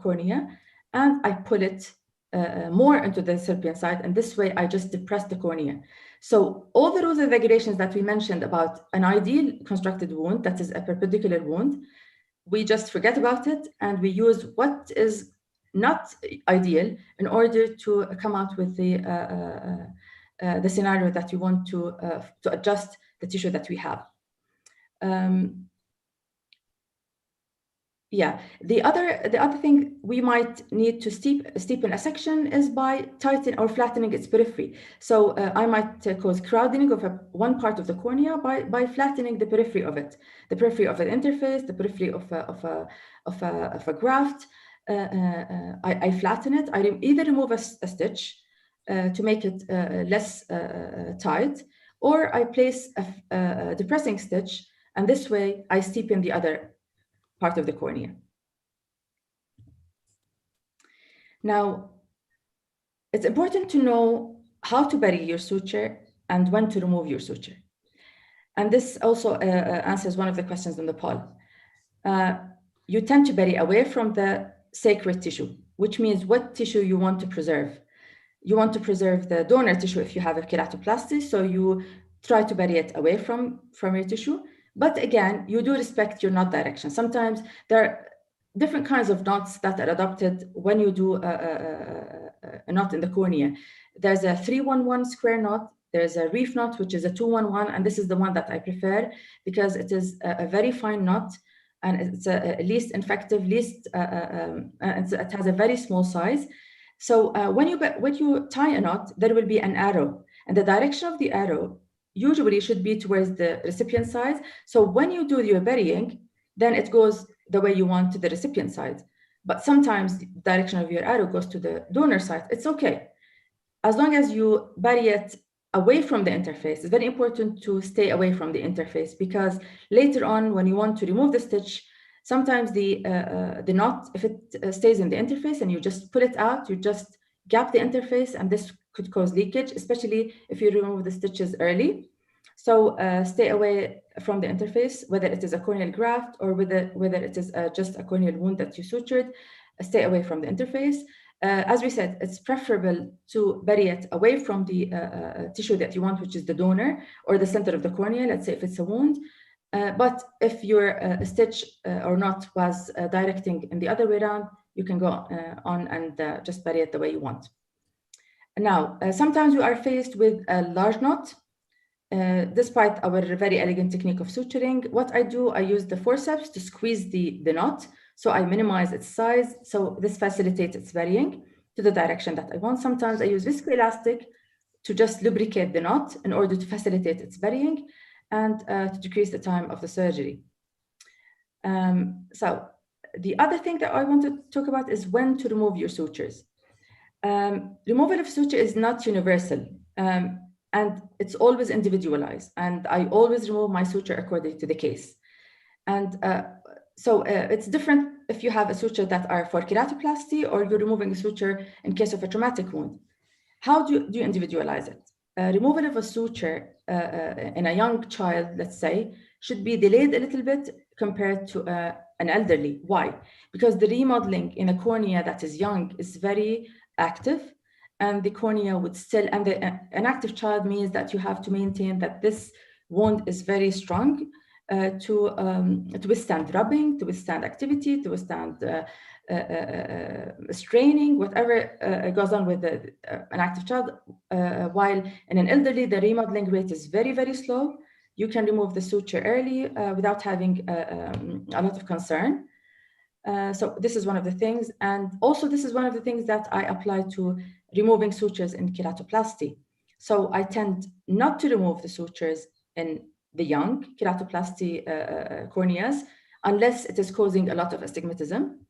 cornea, and I pull it more into the recipient side, and this way I just depress the cornea. So all the rules and regulations that we mentioned about an ideal constructed wound, that is a perpendicular wound, we just forget about it, and we use what is not ideal in order to come out with the scenario that you want to adjust the tissue that we have. Yeah, the other thing we might need to steepen a section is by tightening or flattening its periphery. So I might cause crowding of one part of the cornea by flattening the periphery of it, the periphery of an interface, the periphery of a graft. I flatten it. I either remove a stitch to make it less tight, or I place a depressing stitch, and this way I steepen the other part of the cornea. Now, it's important to know how to bury your suture and when to remove your suture. And this also answers one of the questions on the poll. You tend to bury away from the sacred tissue, which means what tissue you want to preserve. You want to preserve the donor tissue if you have a keratoplasty, so you try to bury it away from your tissue. But again, you do respect your knot direction. Sometimes there are different kinds of knots that are adopted when you do a knot in the cornea. There's a 3-1-1 square knot. There's a reef knot, which is a 2-1-1, and this is the one that I prefer because it is a very fine knot, and it's least infective, it has a very small size. So when you tie a knot, there will be an arrow, and the direction of the arrow usually should be towards the recipient side. So when you do your burying, then it goes the way you want to the recipient side. But sometimes the direction of your arrow goes to the donor side. It's okay. As long as you bury it away from the interface, it's very important to stay away from the interface, because later on, when you want to remove the stitch, sometimes the knot, if it stays in the interface and you just pull it out, you just gap the interface, and this could cause leakage, especially if you remove the stitches early. So stay away from the interface, whether it is a corneal graft or whether it is just a corneal wound that you sutured. Stay away from the interface. As we said, it's preferable to bury it away from the tissue that you want, which is the donor or the center of the cornea, let's say if it's a wound. But if your stitch or knot was directing in the other way around, you can go on and just bury it the way you want. Now, sometimes you are faced with a large knot. Despite our very elegant technique of suturing, what I do, I use the forceps to squeeze the knot, so I minimize its size, so this facilitates its burying to the direction that I want. Sometimes I use viscoelastic to just lubricate the knot in order to facilitate its burying and to decrease the time of the surgery. So the other thing that I want to talk about is when to remove your sutures. Removal of suture is not universal. And it's always individualized. And I always remove my suture according to the case. And so it's different if you have a suture that are for keratoplasty or you're removing a suture in case of a traumatic wound. How do you individualize it? Removal of a suture in a young child, let's say, should be delayed a little bit compared to an elderly. Why? Because the remodeling in a cornea that is young is very active, and the cornea would still, and an active child means that you have to maintain that this wound is very strong to withstand rubbing, to withstand activity, to withstand straining, whatever goes on with an active child. While in an elderly, the remodeling rate is very, very slow. You can remove the suture early without having a lot of concern. So this is one of the things. And also this is one of the things that I apply to removing sutures in keratoplasty. So I tend not to remove the sutures in the young keratoplasty corneas unless it is causing a lot of astigmatism.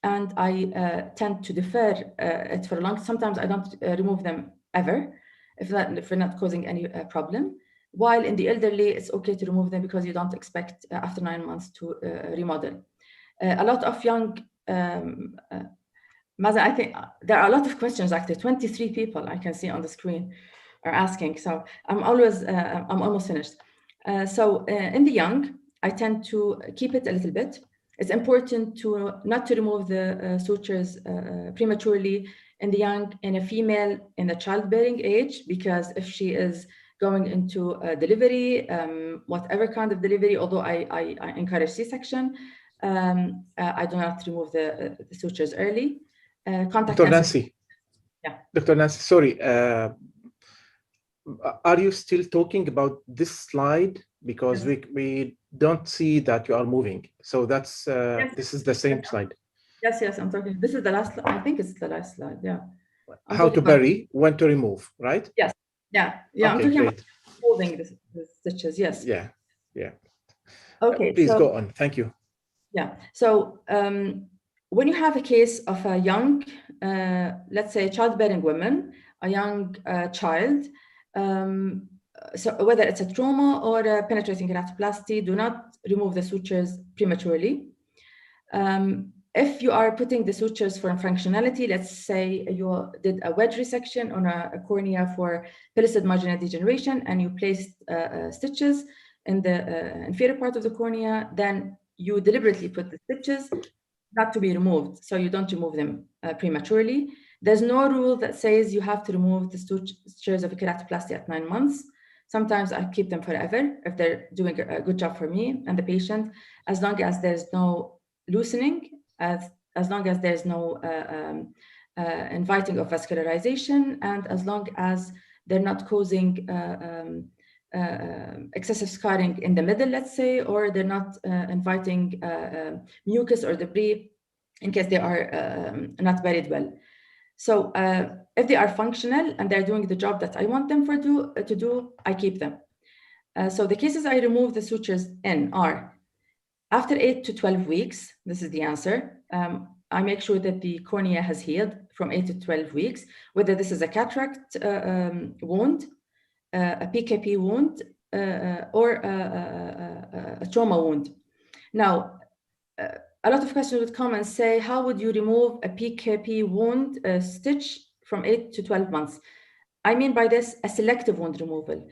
And I tend to defer it for long. Sometimes I don't remove them ever if we're not causing any problem. While in the elderly, it's okay to remove them because you don't expect after 9 months to remodel. A lot of young, Maza, I think there are a lot of questions actually. 23 people I can see on the screen are asking. So I'm almost finished. So in the young, I tend to keep it a little bit. It's important to not to remove the sutures prematurely in the young, in a female in the childbearing age, because if she is going into delivery, whatever kind of delivery, although I encourage C-section, I do not remove the sutures early. Dr. Nancy. Yeah. Dr. Nancy, sorry. Are you still talking about this slide? Because we don't see that you are moving. So that's yes. This is the same slide. Yes, I'm talking. This is the last. I think it's the last slide. Yeah. How to bury, when to remove, right? Yes. Yeah. Okay, I'm talking great. about holding the stitches. Yes. Yeah. Okay. Please go on. Thank you. Yeah. So when you have a case of a young, let's say childbearing woman, a young child, so whether it's a trauma or a penetrating keratoplasty, do not remove the sutures prematurely. If you are putting the sutures for functionality, let's say you did a wedge resection on a cornea for pellucid marginal degeneration and you placed stitches in the inferior part of the cornea, then you deliberately put the stitches not to be removed, so you don't remove them prematurely. There's no rule that says you have to remove the sutures of a keratoplasty at 9 months. Sometimes I keep them forever if they're doing a good job for me and the patient, as long as there's no loosening, as long as there's no inviting of vascularization, and as long as they're not causing excessive scarring in the middle, let's say, or they're not inviting mucus or debris in case they are not buried well. So if they are functional and they're doing the job that I want them to do, I keep them. So the cases I remove the sutures in are after 8 to 12 weeks. This is the answer. I make sure that the cornea has healed from 8 to 12 weeks, whether this is a cataract wound, a PKP wound, or a trauma wound. Now, a lot of questions would come and say, how would you remove a PKP wound stitch from 8 to 12 months? I mean by this, a selective wound removal,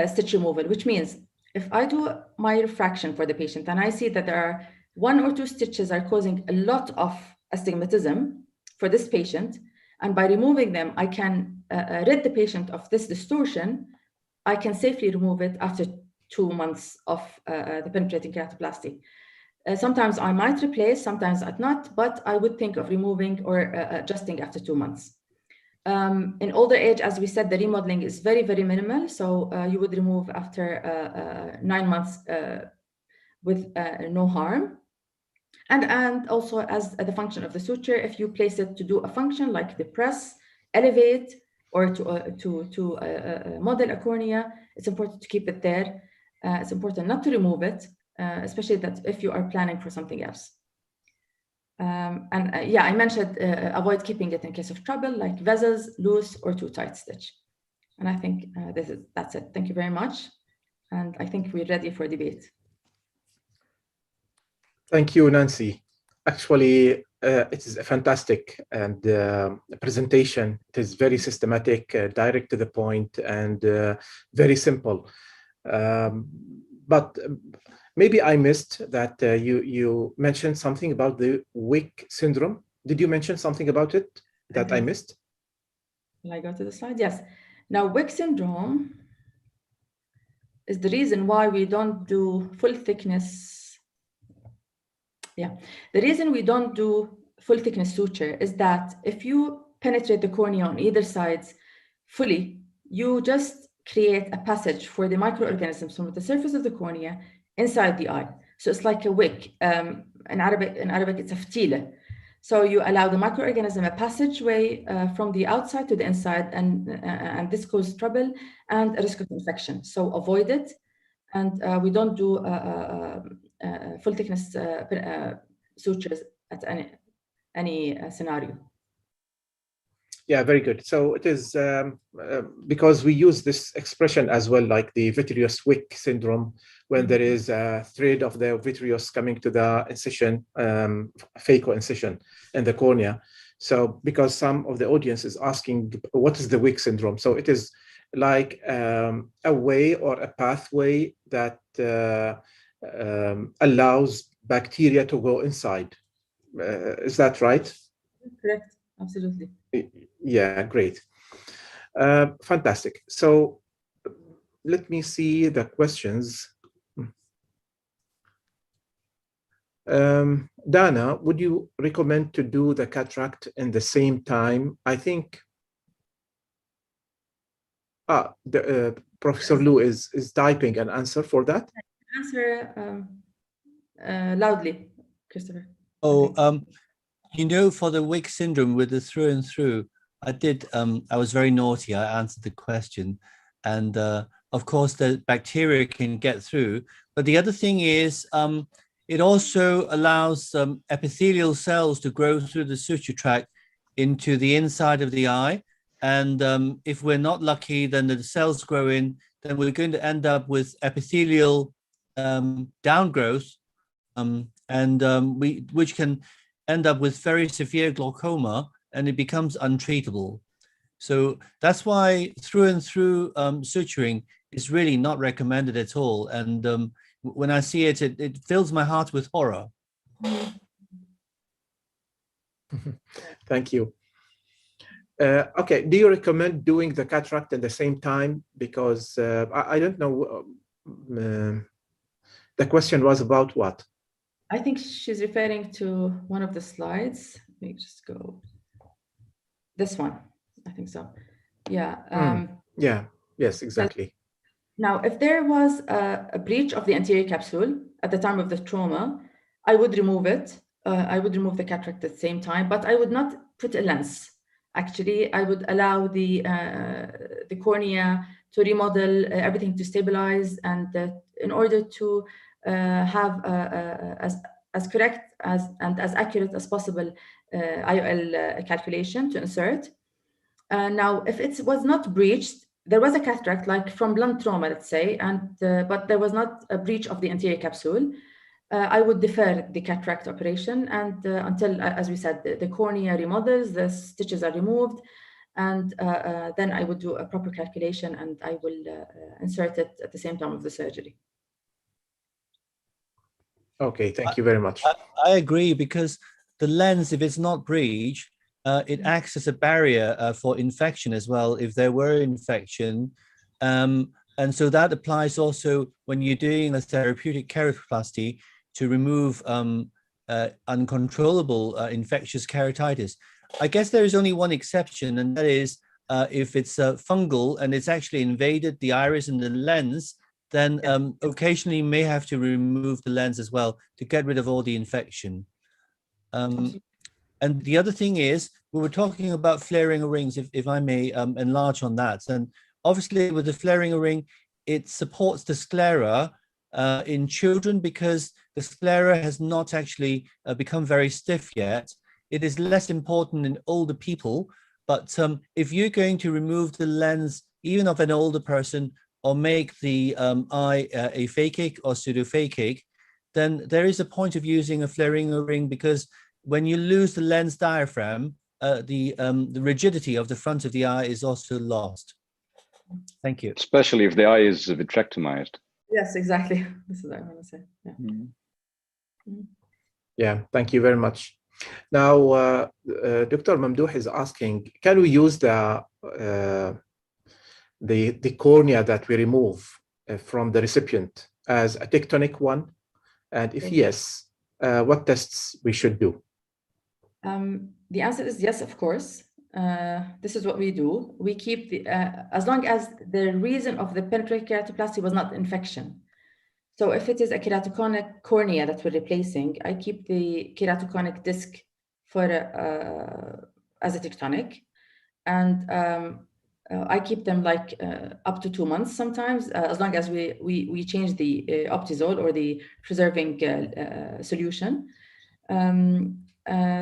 stitch removal, which means if I do my refraction for the patient and I see that there are 1 or 2 stitches are causing a lot of astigmatism for this patient, and by removing them, I can rid the patient of this distortion, I can safely remove it after 2 months of the penetrating keratoplasty. Sometimes I might replace, sometimes I'd not, but I would think of removing or adjusting after 2 months. In older age, as we said, the remodeling is very, very minimal. So you would remove after 9 months with no harm. And also as the function of the suture, if you place it to do a function like depress, elevate, or to model a cornea, it's important to keep it there. It's important not to remove it, especially that if you are planning for something else. Yeah, I mentioned avoid keeping it in case of trouble, like vessels, loose, or too tight stitch. And I think that's it. Thank you very much. And I think we're ready for debate. Thank you, Nancy. Actually, it is a fantastic and presentation. It is very systematic, direct to the point, and very simple. But maybe I missed that you mentioned something about the Wick syndrome. Did you mention something about it that I missed? Will I go to the slide? Yes. Now, Wick syndrome is the reason why we don't do full thickness. Yeah, the reason we don't do full thickness suture is that if you penetrate the cornea on either sides fully, you just create a passage for the microorganisms from the surface of the cornea inside the eye. So it's like a wick. In Arabic, it's a فتيلة. So you allow the microorganism a passageway from the outside to the inside, and this causes trouble and a risk of infection. So avoid it, and we don't do full thickness sutures at any scenario. Yeah, very good. So it is because we use this expression as well, like the vitreous wick syndrome, when there is a thread of the vitreous coming to the incision, phaco incision in the cornea. So because some of the audience is asking, what is the wick syndrome? So it is like a way or a pathway that allows bacteria to go inside. Is that right? Correct. Absolutely. Yeah, great. Fantastic. So let me see the questions. Dana, would you recommend to do the cataract in the same time? I think Professor Lou is typing an answer for that. Answer loudly, Christopher. Oh, you know, for the wick syndrome with the through and through, I was very naughty. I answered the question. And of course, the bacteria can get through. But the other thing is, it also allows epithelial cells to grow through the suture tract into the inside of the eye. And if we're not lucky, then the cells grow in, then we're going to end up with epithelial downgrowth, which can end up with very severe glaucoma, and it becomes untreatable. So that's why through and through suturing is really not recommended at all. And when I see it, it fills my heart with horror. Thank you. Okay, do you recommend doing the cataract at the same time? Because I don't know, the question was about what? I think she's referring to one of the slides. Let me just go. This one, I think so. Yeah. Yeah, yes, exactly. Now, if there was a breach of the anterior capsule at the time of the trauma, I would remove it. I would remove the cataract at the same time, but I would not put a lens. Actually, I would allow the cornea to remodel, everything to stabilize, and in order to have as correct and as accurate as possible IOL calculation to insert. Now, if it was not breached, there was a cataract, like from blunt trauma, let's say, but there was not a breach of the anterior capsule, I would defer the cataract operation and until, as we said, the cornea remodels, the stitches are removed, and then I would do a proper calculation and I will insert it at the same time of the surgery. Okay, thank you very much. I agree, because the lens, if it's not breached, it acts as a barrier for infection as well, if there were infection. And so that applies also when you're doing a therapeutic keratoplasty to remove uncontrollable infectious keratitis. I guess there is only one exception, and that is if it's fungal and it's actually invaded the iris and the lens, then occasionally you may have to remove the lens as well to get rid of all the infection. And the other thing is, we were talking about flaring rings, if I may enlarge on that. And obviously with the flaring ring, it supports the sclera in children because the sclera has not actually become very stiff yet. It is less important in older people, but if you're going to remove the lens, even of an older person, or make the eye aphakic or pseudophakic, then there is a point of using a flaring ring, because when you lose the lens diaphragm, the rigidity of the front of the eye is also lost. Thank you. Especially if the eye is vitrectomized. Yes, exactly. This is what I want to say. Yeah. Yeah, thank you very much. Now, Dr. Mamdouh is asking, can we use the cornea that we remove from the recipient as a tectonic one? And if yes, what tests we should do? The answer is yes, of course. This is what we do. We keep the, as long as the reason of the penetrating keratoplasty was not infection. So if it is a keratoconic cornea that we're replacing, I keep the keratoconic disc for as a tectonic, and I keep them like up to 2 months sometimes, as long as we change the Optizol or the preserving solution.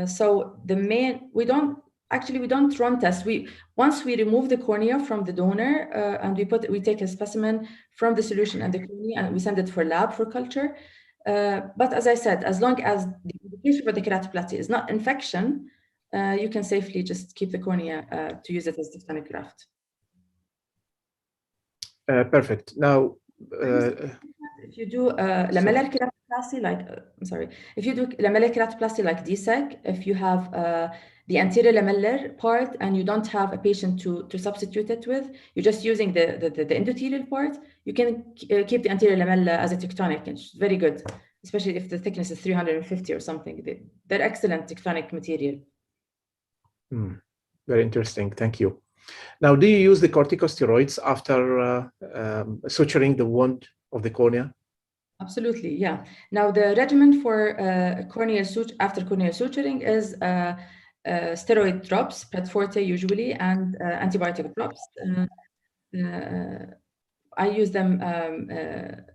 So the main, we don't run tests. Once we remove the cornea from the donor and we take a specimen from the solution and the cornea and we send it for lab for culture. But as I said, as long as the indication for the keratoplasty is not infection, you can safely just keep the cornea to use it as tectonic graft. Perfect. Now, if you do lamellar keratoplasty, like if you do lamellar keratoplasty like DSEC, if you have the anterior lamellar part and you don't have a patient to substitute it with, you're just using the endothelial part, you can keep the anterior lamella as a tectonic. It's very good, especially if the thickness is 350 or something. They're excellent tectonic material. Very interesting. Thank you. Now, do you use the corticosteroids after suturing the wound of the cornea? Absolutely, yeah. Now, the regimen for after corneal suturing is steroid drops, Pred Forte usually, and antibiotic drops. I use them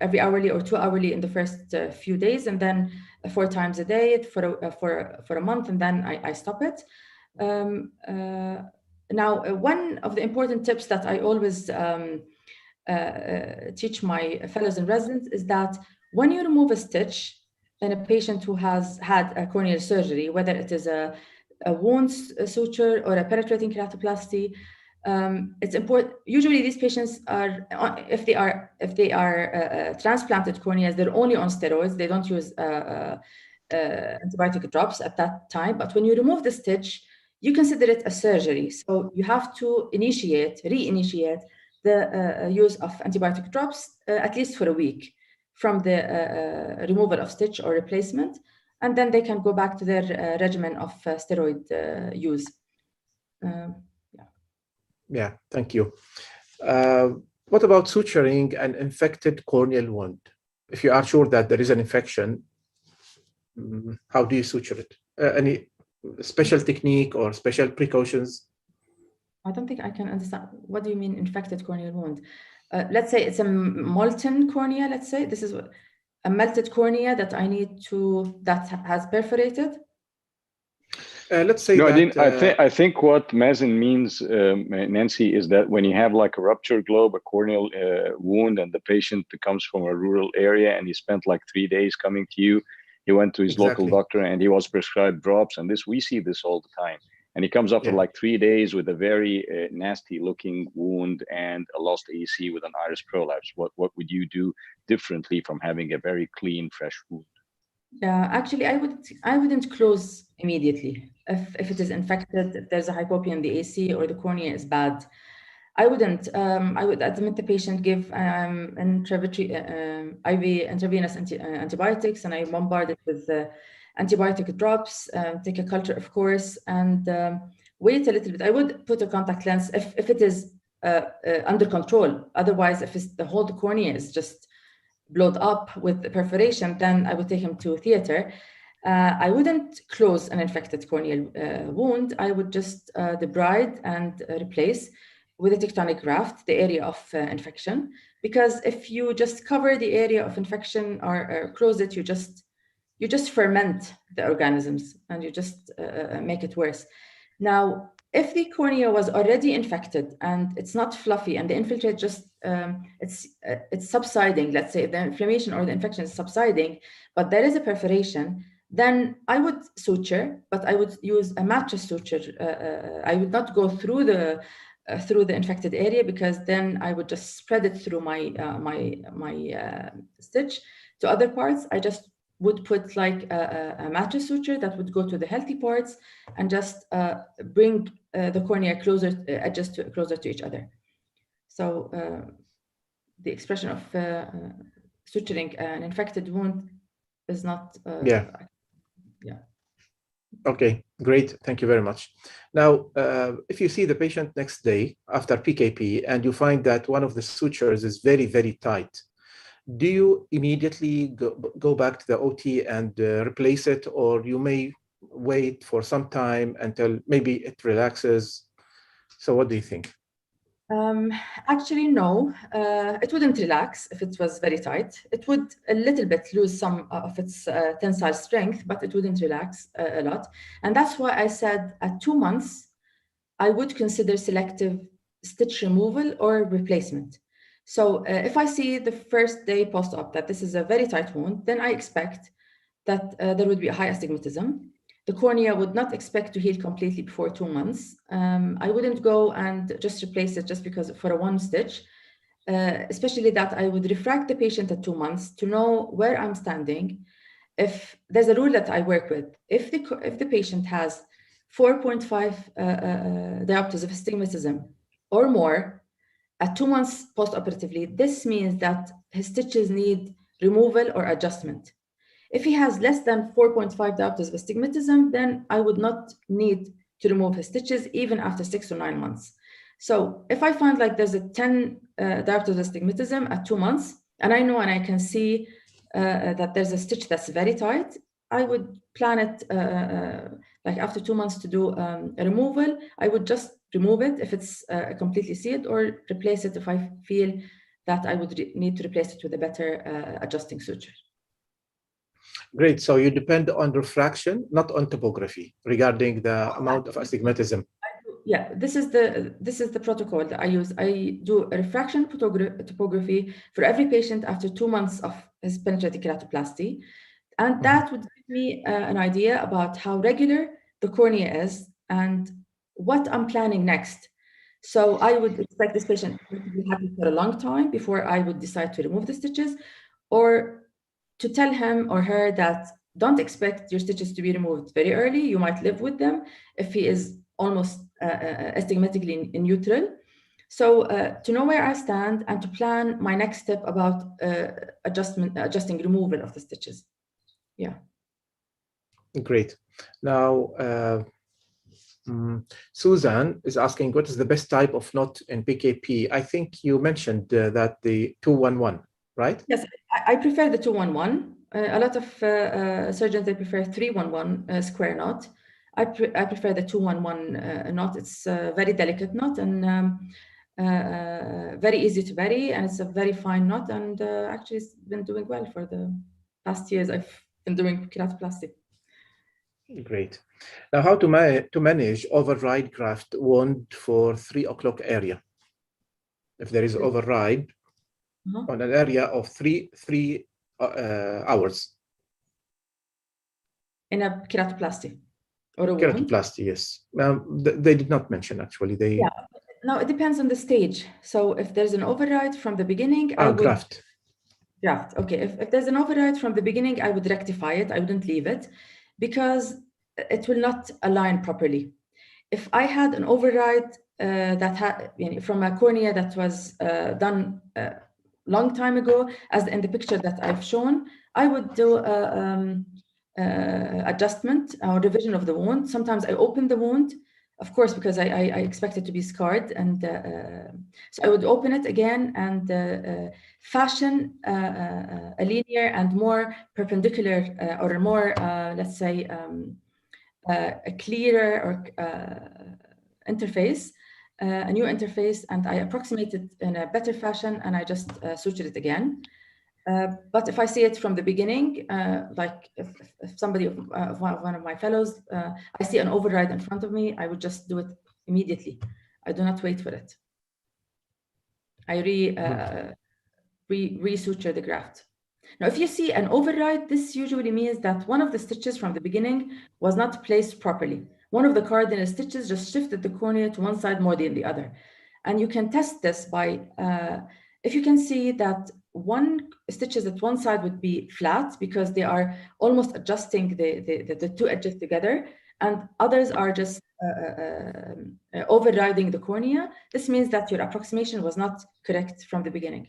every hourly or 2 hourly in the first few days, and then 4 times a day for a month, and then I stop it. Now, one of the important tips that I always teach my fellows and residents is that when you remove a stitch in a patient who has had a corneal surgery, whether it is a wound suture or a penetrating keratoplasty, it's important. Usually, these patients are, if they are transplanted corneas, they're only on steroids. They don't use antibiotic drops at that time. But when you remove the stitch, you consider it a surgery. So you have to reinitiate the use of antibiotic drops at least for a week from the removal of stitch or replacement, and then they can go back to their regimen of steroid use. Yeah, thank you. What about suturing an infected corneal wound? If you are sure that there is an infection, how do you suture it? Any special technique or special precautions? I don't think I can understand. What do you mean infected corneal wound? Let's say it's a molten cornea. Let's say this is a melted cornea that that has perforated. Let's say no, that, I think what Mazen means, Nancy, is that when you have like a ruptured globe, a corneal wound, and the patient comes from a rural area and he spent like 3 days coming to you, he went to his local doctor and he was prescribed drops, and we see this all the time. And he comes after like 3 days with a very nasty looking wound and a lost AC with an iris prolapse. What would you do differently from having a very clean, fresh wound? Yeah, actually, I wouldn't close immediately if it is infected. If there's a hypopia in the AC or the cornea is bad, I wouldn't. I would admit the patient, give IV intravenous antibiotics, and I bombard it with antibiotic drops. Take a culture, of course, and wait a little bit. I would put a contact lens if it is under control. Otherwise, if the whole cornea is just blowed up with perforation, then I would take him to theater. I wouldn't close an infected corneal wound. I would just debride and replace with a tectonic graft the area of infection, because if you just cover the area of infection or close it, you just ferment the organisms and you just make it worse. Now, if the cornea was already infected and it's not fluffy and the infiltrate just it's subsiding, let's say the inflammation or the infection is subsiding, but there is a perforation, then I would suture, but I would use a mattress suture. I would not go through the infected area, because then I would just spread it through my stitch to other parts. I just would put like a mattress suture that would go to the healthy parts and just bring the cornea closer to each other. So the expression of suturing an infected wound is not. Yeah. Okay, great. Thank you very much. Now, if you see the patient next day after PKP and you find that one of the sutures is very, very tight, do you immediately go back to the OT and replace it, or you may wait for some time until maybe it relaxes? So what do you think? Actually, no, it wouldn't relax if it was very tight. It would a little bit lose some of its tensile strength, but it wouldn't relax a lot. And that's why I said at 2 months, I would consider selective stitch removal or replacement. So if I see the first day post-op that this is a very tight wound, then I expect that there would be a high astigmatism. The cornea would not expect to heal completely before 2 months. I wouldn't go and just replace it just because for a one stitch, especially that I would refract the patient at 2 months to know where I'm standing. If there's a rule that I work with, if the patient has 4.5 diopters of astigmatism or more at 2 months post-operatively, this means that his stitches need removal or adjustment. If he has less than 4.5 diopters of astigmatism, then I would not need to remove his stitches even after 6 or 9 months. So if I find like there's a 10 diopters of astigmatism at 2 months, and I know and I can see that there's a stitch that's very tight, I would plan it like after 2 months to do a removal. I would just remove it if it's completely sealed, or replace it if I feel that I would need to replace it with a better adjusting suture. Great. So you depend on refraction, not on topography, regarding the amount of astigmatism. Yeah, this is the protocol that I use. I do a refraction topography for every patient after 2 months of his penetrating keratoplasty, and that would give me an idea about how regular the cornea is and what I'm planning next. So I would expect this patient to be happy for a long time before I would decide to remove the stitches, or to tell him or her that don't expect your stitches to be removed very early. You might live with them if he is almost astigmatically neutral. So to know where I stand and to plan my next step about adjusting removal of the stitches. Yeah. Great. Now, Susan is asking, what is the best type of knot in PKP? I think you mentioned that the 211, right? Yes, I prefer the 211. A lot of surgeons, they prefer 311 square knot. I prefer the 211 knot. It's a very delicate knot and very easy to bury, and it's a very fine knot, and actually it's been doing well for the past years. I've been doing keratoplasty. Great. Now, how to manage override graft wound for 3 o'clock area? If there is override on an area of 3 hours. In a keratoplasty or a wound? Keratoplasty, yes. They did not mention, actually. Yeah. No, it depends on the stage. So if there's an override from the beginning, I would... Graft. Graft, okay. If there's an override from the beginning, I would rectify it. I wouldn't leave it because it will not align properly. If I had an override that had from a cornea that was done a long time ago, as in the picture that I've shown, I would do adjustment or revision of the wound. Sometimes I open the wound, of course, because I expect it to be scarred, and so I would open it again and fashion a linear and more perpendicular or more, let's say, a clearer or interface, a new interface, and I approximate it in a better fashion, and I just suture it again. But if I see it from the beginning, like if somebody of one of my fellows, I see an override in front of me, I would just do it immediately. I do not wait for it. I re-suture the graft. Now, if you see an override, this usually means that one of the stitches from the beginning was not placed properly. One of the cardinal stitches just shifted the cornea to one side more than the other. And you can test this by, if you can see that one stitches at one side would be flat because they are almost adjusting the two edges together, and others are just overriding the cornea. This means that your approximation was not correct from the beginning.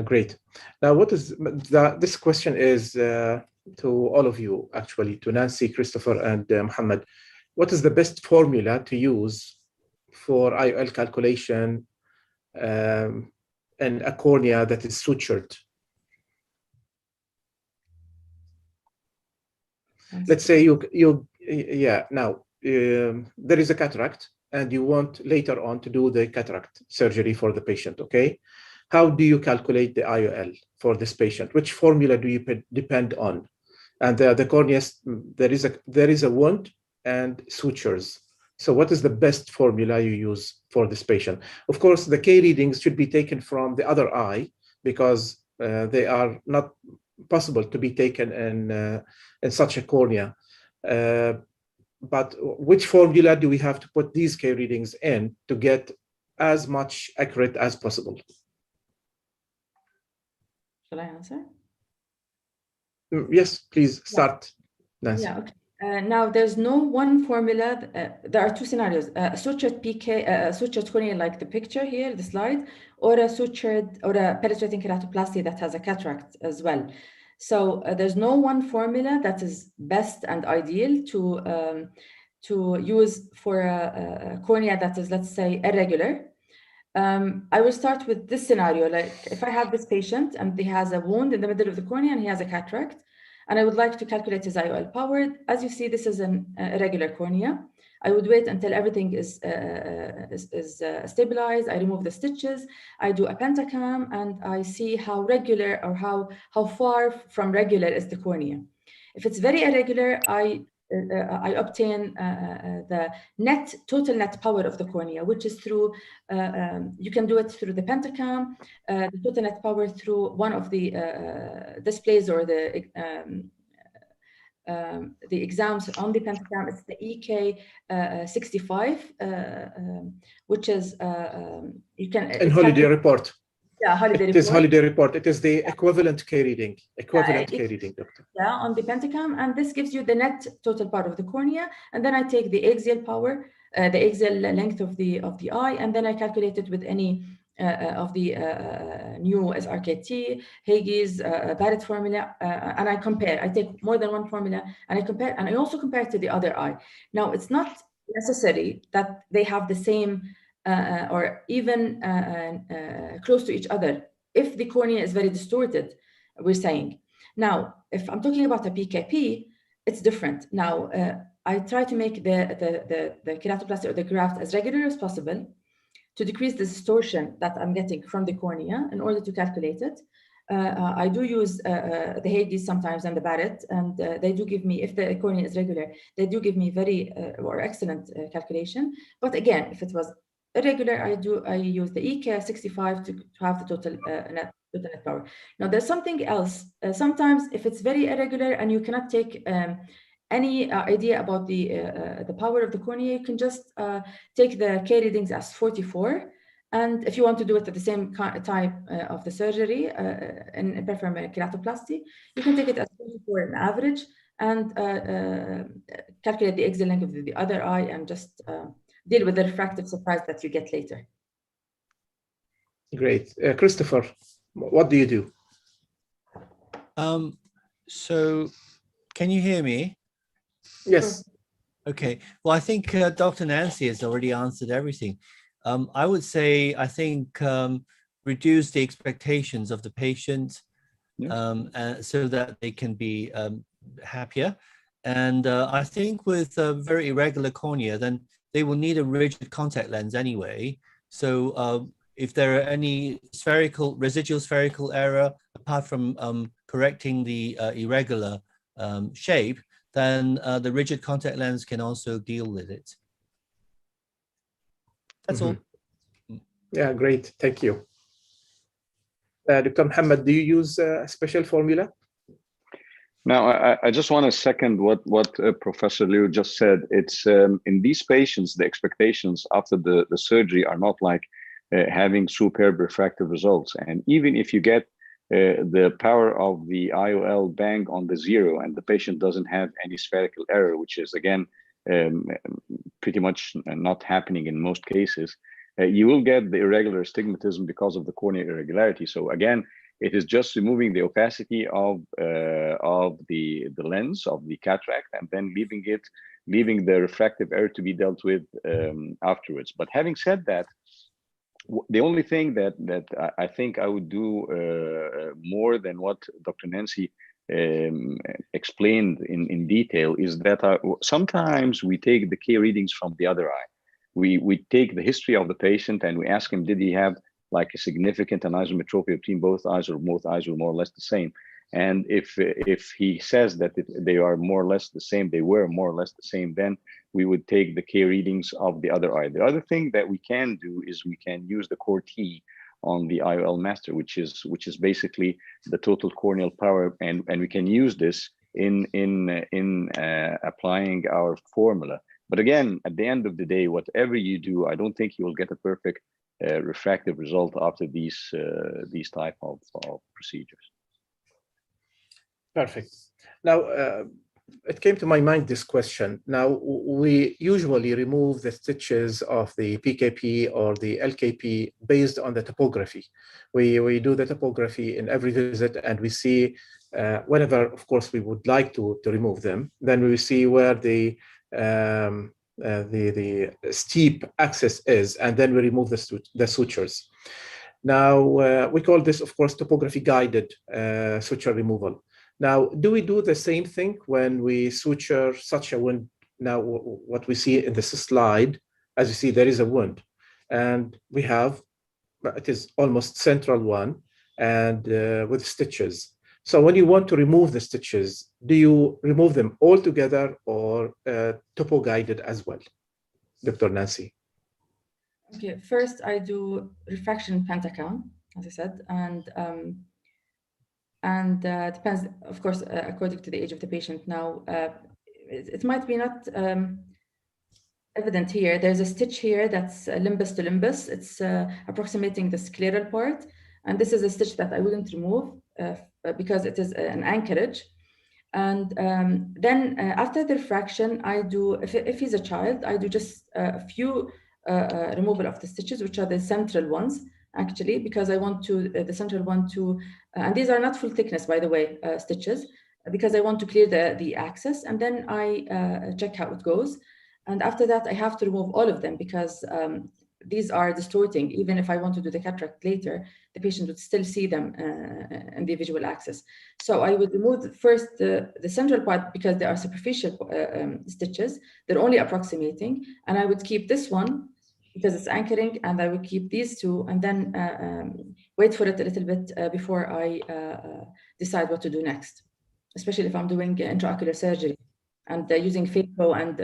Great. Now, what is this question is all of you, actually, to Nancy, Christopher, and Muhammad, what is the best formula to use for IOL calculation in a cornea that is sutured? Let's say now there is a cataract and you want later on to do the cataract surgery for the patient, okay? How do you calculate the IOL for this patient? Which formula do you depend on? And the cornea, there is a wound and sutures. So what is the best formula you use for this patient? Of course, the K readings should be taken from the other eye because they are not possible to be taken in such a cornea. But which formula do we have to put these K readings in to get as much accurate as possible? Shall I answer? Yes, please start, Nancy. Yeah, okay. Now, there's no one formula. There are two scenarios: a sutured PK, a sutured cornea like the picture here, the slide, or a sutured or a penetrating keratoplasty that has a cataract as well. So there's no one formula that is best and ideal to use for a cornea that is, let's say, irregular. I will start with this scenario. Like if I have this patient and he has a wound in the middle of the cornea and he has a cataract, and I would like to calculate his IOL power. As you see, this is an irregular cornea. I would wait until everything is stabilized. I remove the stitches. I do a pentacam, and I see how regular or how far from regular is the cornea. If it's very irregular, I obtain the total net power of the cornea, which is through, you can do it through the pentacam, the total net power through one of the displays or the exams on the pentacam. It's the EK 65, which is, you can... In holiday report. Yeah, holiday report. It is holiday report. It is the equivalent K reading. Equivalent K reading, doctor. Yeah, on the pentacam, and this gives you the net total power of the cornea. And then I take the axial power, the axial length of the eye, and then I calculate it with any of the new SRKT, Haig's, Barrett formula, and I compare. I take more than one formula, and I compare, and I also compare to the other eye. Now, it's not necessary that they have the same or even close to each other if the cornea is very distorted, we're saying. Now, if I'm talking about a PKP, it's different. Now, I try to make the keratoplasty or the graft as regular as possible to decrease the distortion that I'm getting from the cornea in order to calculate it. I do use the Haig's sometimes and the Barrett, and they do give me, if the cornea is regular, they do give me very or excellent calculation. But again, if it was irregular, I use the EK 65 to have the total net power. Now, there's something else. Sometimes, if it's very irregular and you cannot take any idea about the power of the cornea, you can just take the K readings as 44. And if you want to do it at the same type of the surgery in perform a keratoplasty, you can take it as 44 on average and calculate the axial length of the other eye and just deal with the refractive surprise that you get later. Great. Christopher, what do you do? So can you hear me? Yes. Okay. Well, I think Dr. Nancy has already answered everything. I would say, I think, reduce the expectations of the patient so that they can be happier. And I think with a very irregular cornea, then they will need a rigid contact lens anyway. So if there are any residual spherical error, apart from correcting the irregular shape, then the rigid contact lens can also deal with it. That's all. Yeah, great. Thank you. Dr. Muhammad, do you use a special formula? Now, I just want to second what Professor Liu just said. It's in these patients, the expectations after the surgery are not like having superb refractive results. And even if you get the power of the IOL bang on the zero and the patient doesn't have any spherical error, which is, again, pretty much not happening in most cases, you will get the irregular astigmatism because of the corneal irregularity. So again, It is just removing the opacity of the lens of the cataract, and then leaving the refractive error to be dealt with afterwards. But having said that, the only thing that I think I would do more than what Dr. Nancy explained in detail is that sometimes we take the K readings from the other eye. We take the history of the patient and we ask him, did he have like a significant anisometropia between both eyes, or both eyes were more or less the same? And if he says that they are more or less the same, they were more or less the same, then we would take the K readings of the other eye. The other thing that we can do is we can use the core T on the IOL master, which is basically the total corneal power, and we can use this in applying our formula. But again, at the end of the day, whatever you do, I don't think you will get a perfect refractive result after these type of procedures. Perfect. Now, it came to my mind, this question. Now, we usually remove the stitches of the PKP or the LKP based on the topography. We do the topography in every visit, and we see whenever, of course, we would like to remove them. Then we see where the steep axis is, and then we remove the sutures. Now, we call this, of course, topography guided suture removal. Now, do we do the same thing when we suture such a wound? Now, what we see in this slide, as you see, there is a wound, and we have, it is almost central one, and with stitches. So when you want to remove the stitches, do you remove them all together or topo guided as well? Dr. Nancy. Okay, first I do refraction pentacount, as I said, and depends, of course, according to the age of the patient. Now, it might be not evident here. There's a stitch here that's limbus to limbus. It's approximating the scleral part. And this is a stitch that I wouldn't remove because it is an anchorage. And then after the refraction, I do, if he's a child, I do just a few removal of the stitches, which are the central ones, actually, because I want to, the central one to, and these are not full thickness, by the way, stitches, because I want to clear the axis, and then I check how it goes. And after that, I have to remove all of them because these are distorting. Even if I want to do the cataract later, the patient would still see them in the visual axis. So I would remove first the central part because they are superficial stitches. They're only approximating. And I would keep this one because it's anchoring, and I would keep these two, and then wait for it a little bit before I decide what to do next, especially if I'm doing intraocular surgery and using phaco and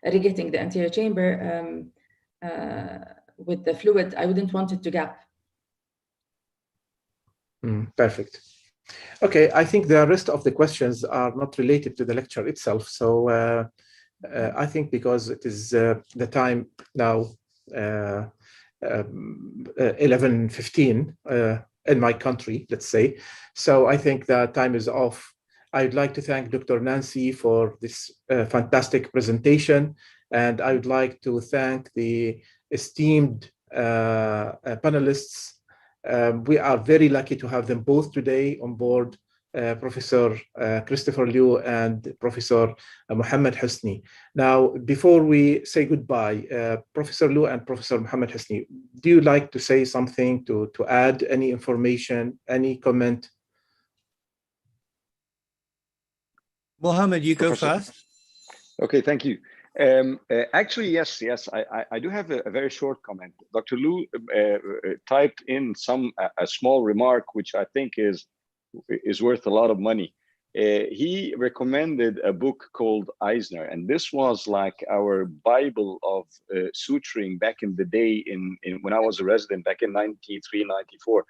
irrigating the anterior chamber with the fluid. I wouldn't want it to gap. Perfect. Okay, I think the rest of the questions are not related to the lecture itself. So I think because it is the time now, 11:15 in my country, let's say. So I think the time is off. I'd like to thank Dr. Nancy for this fantastic presentation. And I would like to thank the esteemed panelists. We are very lucky to have them both today on board, Professor Christopher Liu and Professor Mohammed Husni. Now, before we say goodbye, Professor Liu and Professor Mohammed Husni, do you like to say something, to add any information, any comment? Mohammed, you go first. Okay, thank you. Actually, yes, I do have a very short comment. Dr. Liu typed in a small remark, which I think is worth a lot of money. He recommended a book called Eisner, and this was like our Bible of suturing back in the day when I was a resident back in 93, 94.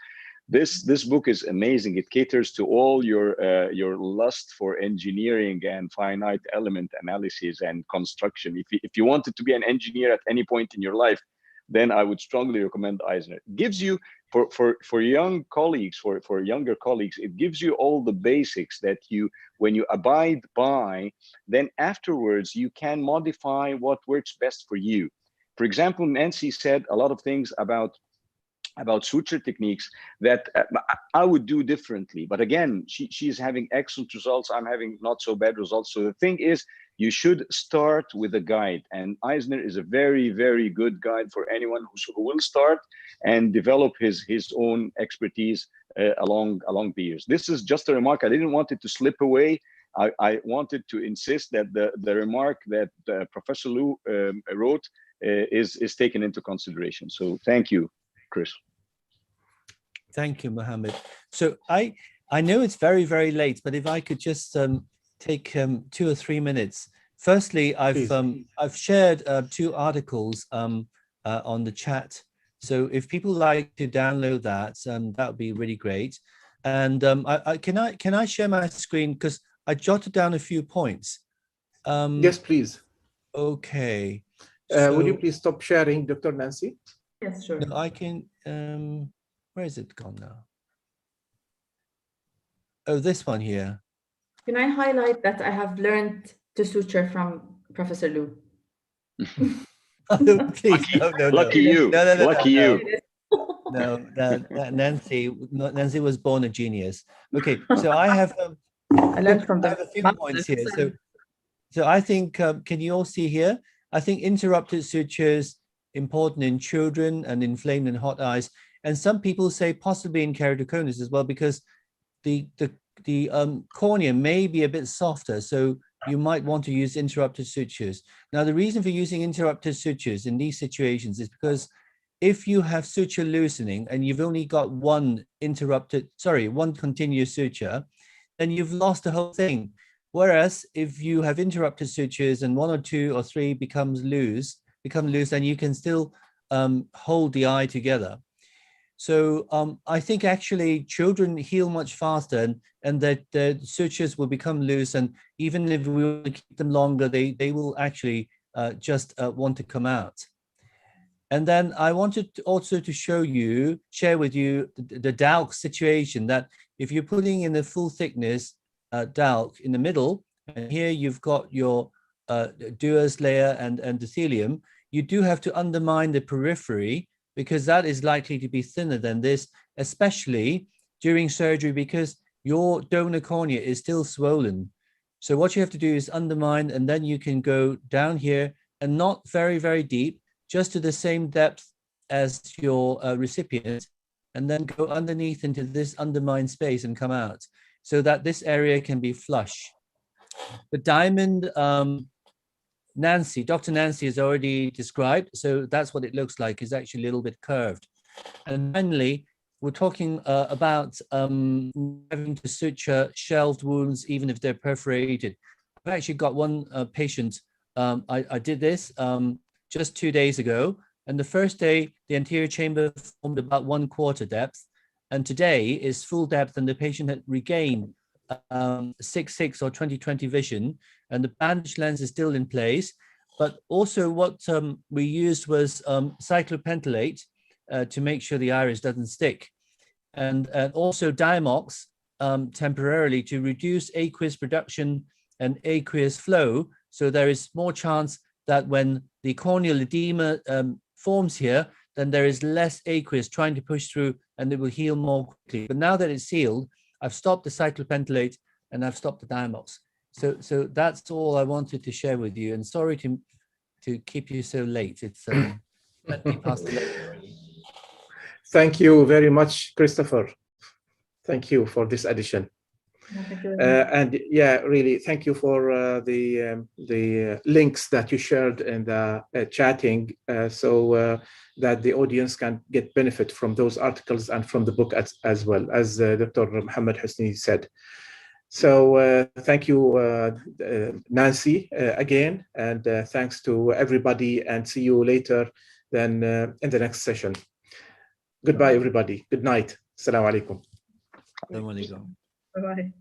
This book is amazing. It caters to all your lust for engineering and finite element analysis and construction. If you wanted to be an engineer at any point in your life, then I would strongly recommend Eisner. It gives you, for young colleagues, for younger colleagues, it gives you all the basics that when you abide by, then afterwards you can modify what works best for you. For example, Nancy said a lot of things about about suture techniques that I would do differently. But again, she's having excellent results. I'm having not so bad results. So the thing is, you should start with a guide. And Eisner is a very, very good guide for anyone who will start and develop his own expertise along the years. This is just a remark. I didn't want it to slip away. I wanted to insist that the remark that Professor Liu wrote is taken into consideration. So thank you, Chris. Thank you, Mohammed. So I know it's very, very late, but if I could just take 2 or 3 minutes. Firstly, I've shared 2 articles on the chat. So if people like to download that, that would be really great. And can I share my screen, because I jotted down a few points. Yes, please. Okay. Will you please stop sharing, Dr. Nancy? Yes, sure. No, I can. Where is it gone now? Oh, this one here. Can I highlight that I have learned to suture from Professor Liu? Oh, please, no. Lucky you. No. Lucky you. No, Nancy was born a genius. Okay, so I have I learned from I have a few points here. So I think, can you all see here? I think interrupted sutures important in children and inflamed and hot eyes. And some people say possibly in keratoconus as well, because the cornea may be a bit softer. So you might want to use interrupted sutures. Now, the reason for using interrupted sutures in these situations is because if you have suture loosening and you've only got one continuous suture, then you've lost the whole thing. Whereas if you have interrupted sutures and 1 or 2 or 3 become loose, then you can still hold the eye together. So I think actually children heal much faster, and that the sutures will become loose, and even if we want to keep them longer, they will actually just want to come out. And then I wanted to also to share with you the DALC situation, that if you're putting in the full thickness DALC in the middle, and here you've got your Duas layer and endothelium, you do have to undermine the periphery, because that is likely to be thinner than this, especially during surgery, because your donor cornea is still swollen. So what you have to do is undermine, and then you can go down here, and not very, very deep, just to the same depth as your recipient, and then go underneath into this undermined space and come out, so that this area can be flush. The diamond, Dr. Nancy has already described, so that's what it looks like. It's actually a little bit curved. And finally, we're talking about having to suture shelved wounds, even if they're perforated. I've actually got one patient, I did this just 2 days ago, and the first day, the anterior chamber formed about 1/4 depth, and today is full depth, and the patient had regained 6/6 or 20/20 vision, and the bandage lens is still in place. But also what we used was cyclopentolate to make sure the iris doesn't stick, and also Diamox temporarily to reduce aqueous production and aqueous flow, so there is more chance that when the corneal edema forms here, then there is less aqueous trying to push through, and it will heal more quickly. But now that it's sealed, I've stopped the cyclopentolate and I've stopped the Diamox. So that's all I wanted to share with you. And sorry to keep you so late. It's 20 past 11 already. Thank you very much, Christopher. Thank you for this addition. And yeah, really, thank you for the links that you shared in the chatting, so that the audience can get benefit from those articles and from the book as well, as Dr. Mohammed Husni said. So thank you, Nancy, again, and thanks to everybody, and see you later then in the next session. Goodbye, everybody. Good night. Assalamu alaikum. Assalamu alaikum. Bye-bye.